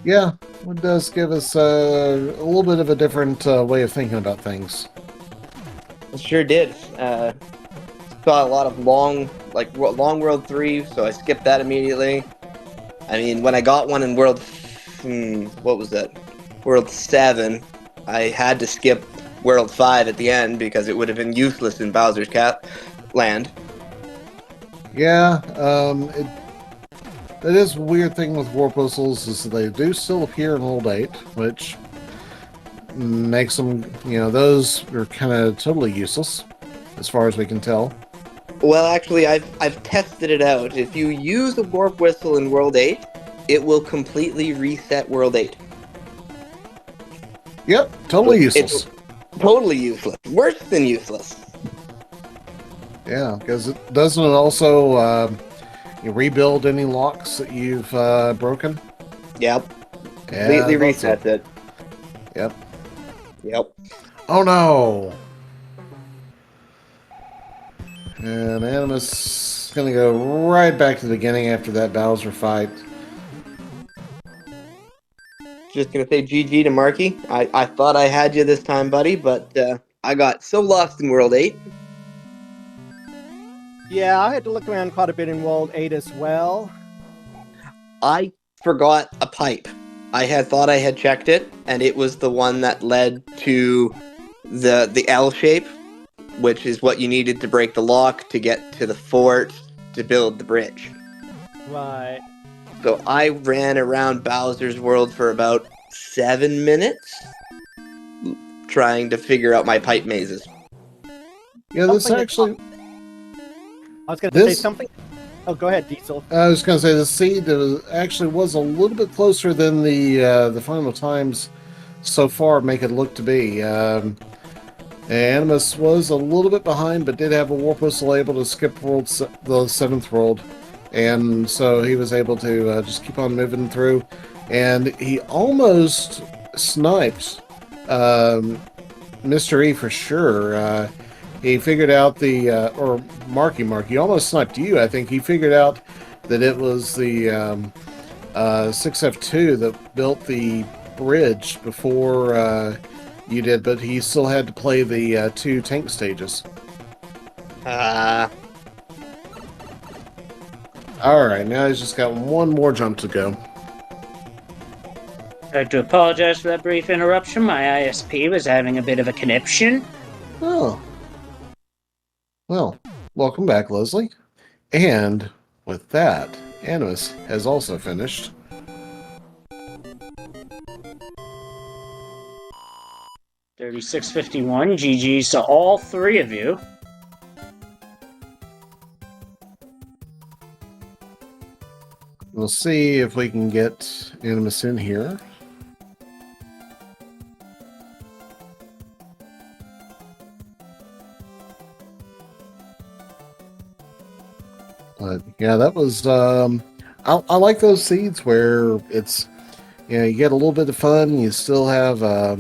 Speaker 1: Yeah, it does give us a little bit of a different way of thinking about things.
Speaker 6: It sure did. Saw a lot of long World 3, so I skipped that immediately. I mean, when I got one in World... what was that? World 7, I had to skip World 5 at the end because it would have been useless in Bowser's land.
Speaker 1: Yeah, it is a weird thing with warp whistles is that they do still appear in World 8, which makes them, those are kind of totally useless as far as we can tell.
Speaker 6: Well, actually, I've tested it out. If you use a warp whistle in World 8, it will completely reset World 8.
Speaker 1: Yep, totally useless.
Speaker 6: It's totally useless. Worse than useless.
Speaker 1: Yeah, because it doesn't also you rebuild any locks that you've broken.
Speaker 6: Yep.
Speaker 1: Yeah,
Speaker 6: Completely
Speaker 1: that's
Speaker 6: resets it.
Speaker 1: Yep.
Speaker 6: Yep.
Speaker 1: Oh no! And Animus is gonna go right back to the beginning after that Bowser fight.
Speaker 6: Just gonna say GG to Marky. I thought I had you this time, buddy, but I got so lost in World 8.
Speaker 5: Yeah, I had to look around quite a bit in World 8 as well.
Speaker 6: I forgot a pipe. I had thought I had checked it, and it was the one that led to the L shape, which is what you needed to break the lock to get to the fort to build the bridge.
Speaker 5: Right.
Speaker 6: So I ran around Bowser's world for about 7 minutes trying to figure out my pipe mazes.
Speaker 1: Yeah, this
Speaker 5: Something
Speaker 1: actually.
Speaker 5: I was going to say
Speaker 1: This-
Speaker 5: something. Oh, go ahead, Diesel.
Speaker 1: I was going to say the seed actually was a little bit closer than the final times so far make it look to be. Animus was a little bit behind, but did have a warp whistle able to skip the 7th world, and so he was able to just keep on moving through, and he almost sniped Mr. E for sure. He figured out or Marky Mark, he almost sniped you. I think he figured out that it was the 6F2 that built the bridge before you did, but he still had to play the 2 tank stages. Alright, now he's just got one more jump to go.
Speaker 2: I'd like to apologize for that brief interruption. My ISP was having a bit of a conniption.
Speaker 1: Oh. Well, welcome back, Leslie. And with that, Animus has also finished.
Speaker 2: $36.51. GG's to all three of you.
Speaker 1: We'll see if we can get Animus in here. But yeah, that was I like those seeds where it's you get a little bit of fun. You still have a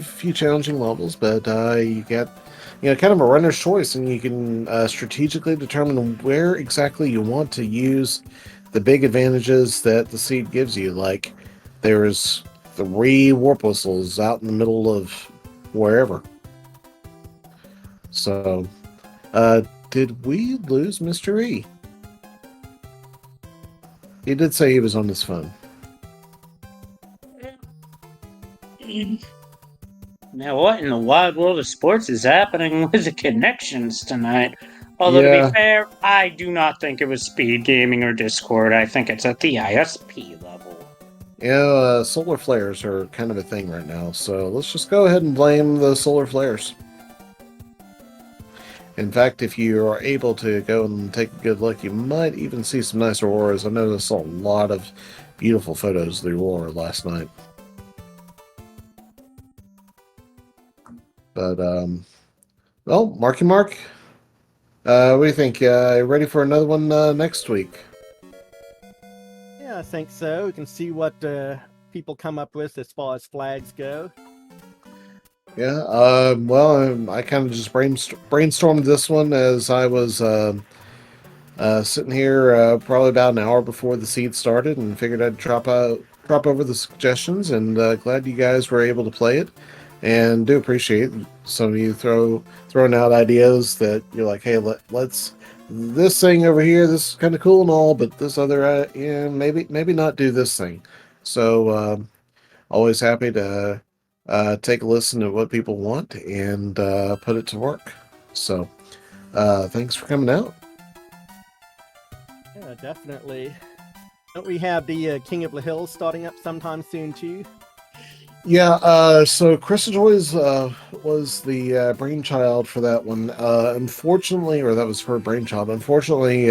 Speaker 1: few challenging levels, but you get kind of a runner's choice, and you can strategically determine where exactly you want to use the big advantages that the seed gives you. Like there's 3 warp whistles out in the middle of wherever. So, did we lose Mr. E? He did say he was on his phone.
Speaker 2: Now, what in the wide world of sports is happening with the connections tonight? Although, to
Speaker 1: Yeah.
Speaker 2: be fair, I do not think it was Speed Gaming or Discord. I think it's at the ISP level.
Speaker 1: Yeah, solar flares are kind of a thing right now, so let's just go ahead and blame the solar flares. In fact, if you are able to go and take a good look, you might even see some nice auroras. I noticed a lot of beautiful photos of the aurora last night. But, well, Marky Mark, what do you think? Ready for another one next week?
Speaker 5: Yeah, I think so. We can see what people come up with as far as flags go.
Speaker 1: Yeah, well, I kind of just brainstormed this one as I was sitting here probably about an hour before the seed started, and figured I'd drop over the suggestions. And glad you guys were able to play it, and do appreciate some of you throwing out ideas that you're like, hey, let's this thing over here. This is kind of cool and all, but this other, maybe not do this thing. So always happy to take a listen to what people want and put it to work. So thanks for coming out.
Speaker 5: Yeah, definitely. Don't we have the King of the Hills starting up sometime soon too?
Speaker 1: Yeah, so Chris Joy's was the brainchild for that one. Unfortunately, or that was her brainchild. Unfortunately,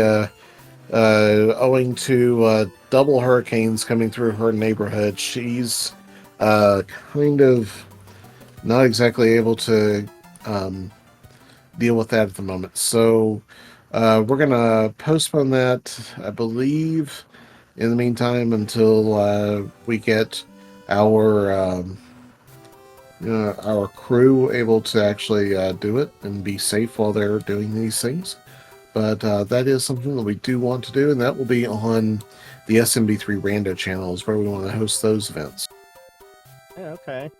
Speaker 1: owing to double hurricanes coming through her neighborhood, she's kind of not exactly able to deal with that at the moment. So we're going to postpone that, I believe, in the meantime, until we get our crew able to actually do it and be safe while they're doing these things. But that is something that we do want to do, and that will be on the SMB3 Rando channels, where we want to host those events.
Speaker 5: Yeah, okay.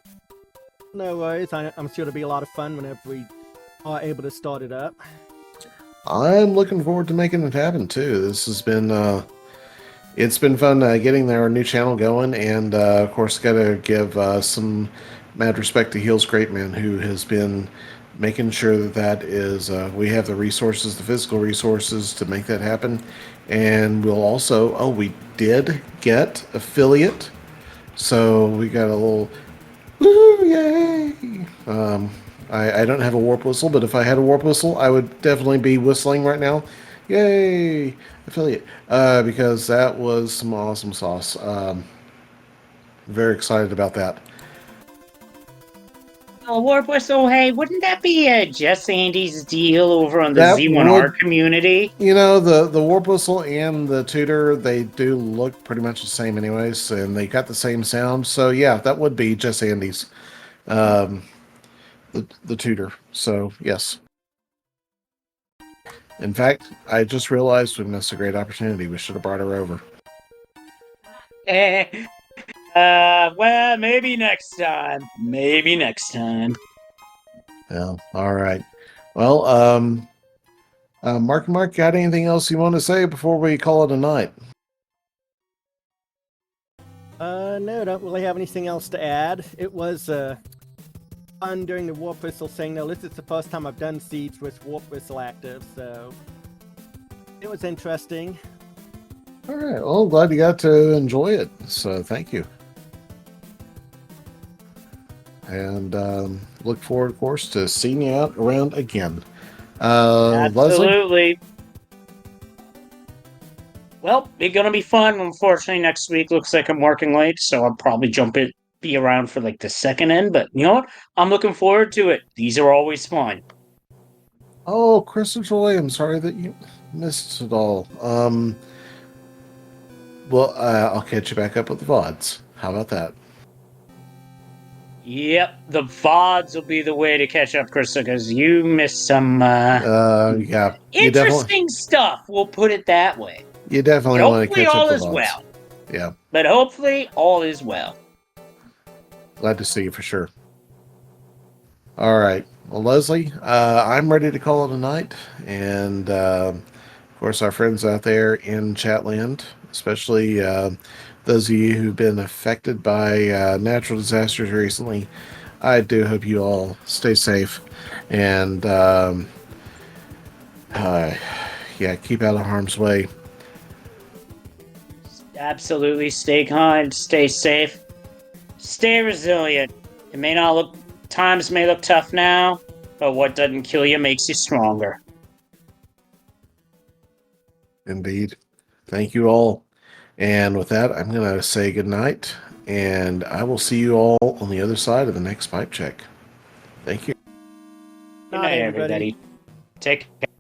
Speaker 5: No worries. I'm sure it'll be a lot of fun whenever we are able to start it up.
Speaker 1: I'm looking forward to making it happen too. This has been it's been fun getting our new channel going, and of course, got to give some mad respect to Heels Great Man, who has been making sure that is we have the resources, the physical resources to make that happen. And we'll also, we did get affiliate, so we got a little woo, yay. I don't have a warp whistle, but if I had a warp whistle, I would definitely be whistling right now. Yay, affiliate, because that was some awesome sauce. Very excited about that.
Speaker 2: Oh, Warp Whistle, hey, wouldn't that be Jess Andy's deal over on the
Speaker 1: That
Speaker 2: Z1R
Speaker 1: would-
Speaker 2: community?
Speaker 1: You know, the warp whistle and the tutor, they do look pretty much the same anyways, and they got the same sound. So yeah, that would be Jess Andy's, the tutor. So yes. In fact, I just realized we missed a great opportunity. We should have brought her over.
Speaker 2: Well, maybe next time. Maybe next time.
Speaker 1: Yeah. All right. Well, Mark, got anything else you want to say before we call it a night?
Speaker 5: No, don't really have anything else to add. It was fun during the Warp Whistle thing. Now, this is the first time I've done Siege with Warp Whistle active, so it was interesting.
Speaker 1: All right. Well, glad you got to enjoy it. So thank you. And look forward, of course, to seeing you out around again. Leslie?
Speaker 2: Absolutely. Well, it's gonna be fun. Unfortunately, next week looks like I'm working late, so I'll probably be around for like the second end. But you know what? I'm looking forward to it. These are always fun.
Speaker 1: Oh, Christopher, I'm sorry that you missed it all. Well, I'll catch you back up with the VODs. How about that?
Speaker 2: Yep, the VODs will be the way to catch up, Krista, because you missed some
Speaker 1: Yeah.
Speaker 2: interesting stuff. We'll put it that way.
Speaker 1: You definitely
Speaker 2: But
Speaker 1: want to
Speaker 2: hopefully
Speaker 1: catch up
Speaker 2: all
Speaker 1: the
Speaker 2: is
Speaker 1: VODs.
Speaker 2: well.
Speaker 1: Yeah.
Speaker 2: But hopefully all is well.
Speaker 1: Glad to see you for sure. All right. Well, Leslie, I'm ready to call it a night. And, of course, our friends out there in Chatland, especially those of you who've been affected by natural disasters recently, I do hope you all stay safe. And, yeah, keep out of harm's way.
Speaker 2: Absolutely. Stay kind, stay safe, stay resilient. Times may look tough now, But what doesn't kill you makes you stronger.
Speaker 1: Indeed. Thank you all. And with that, I'm going to say goodnight, and I will see you all on the other side of the next pipe check. Thank you.
Speaker 2: Good night, everybody. Take care.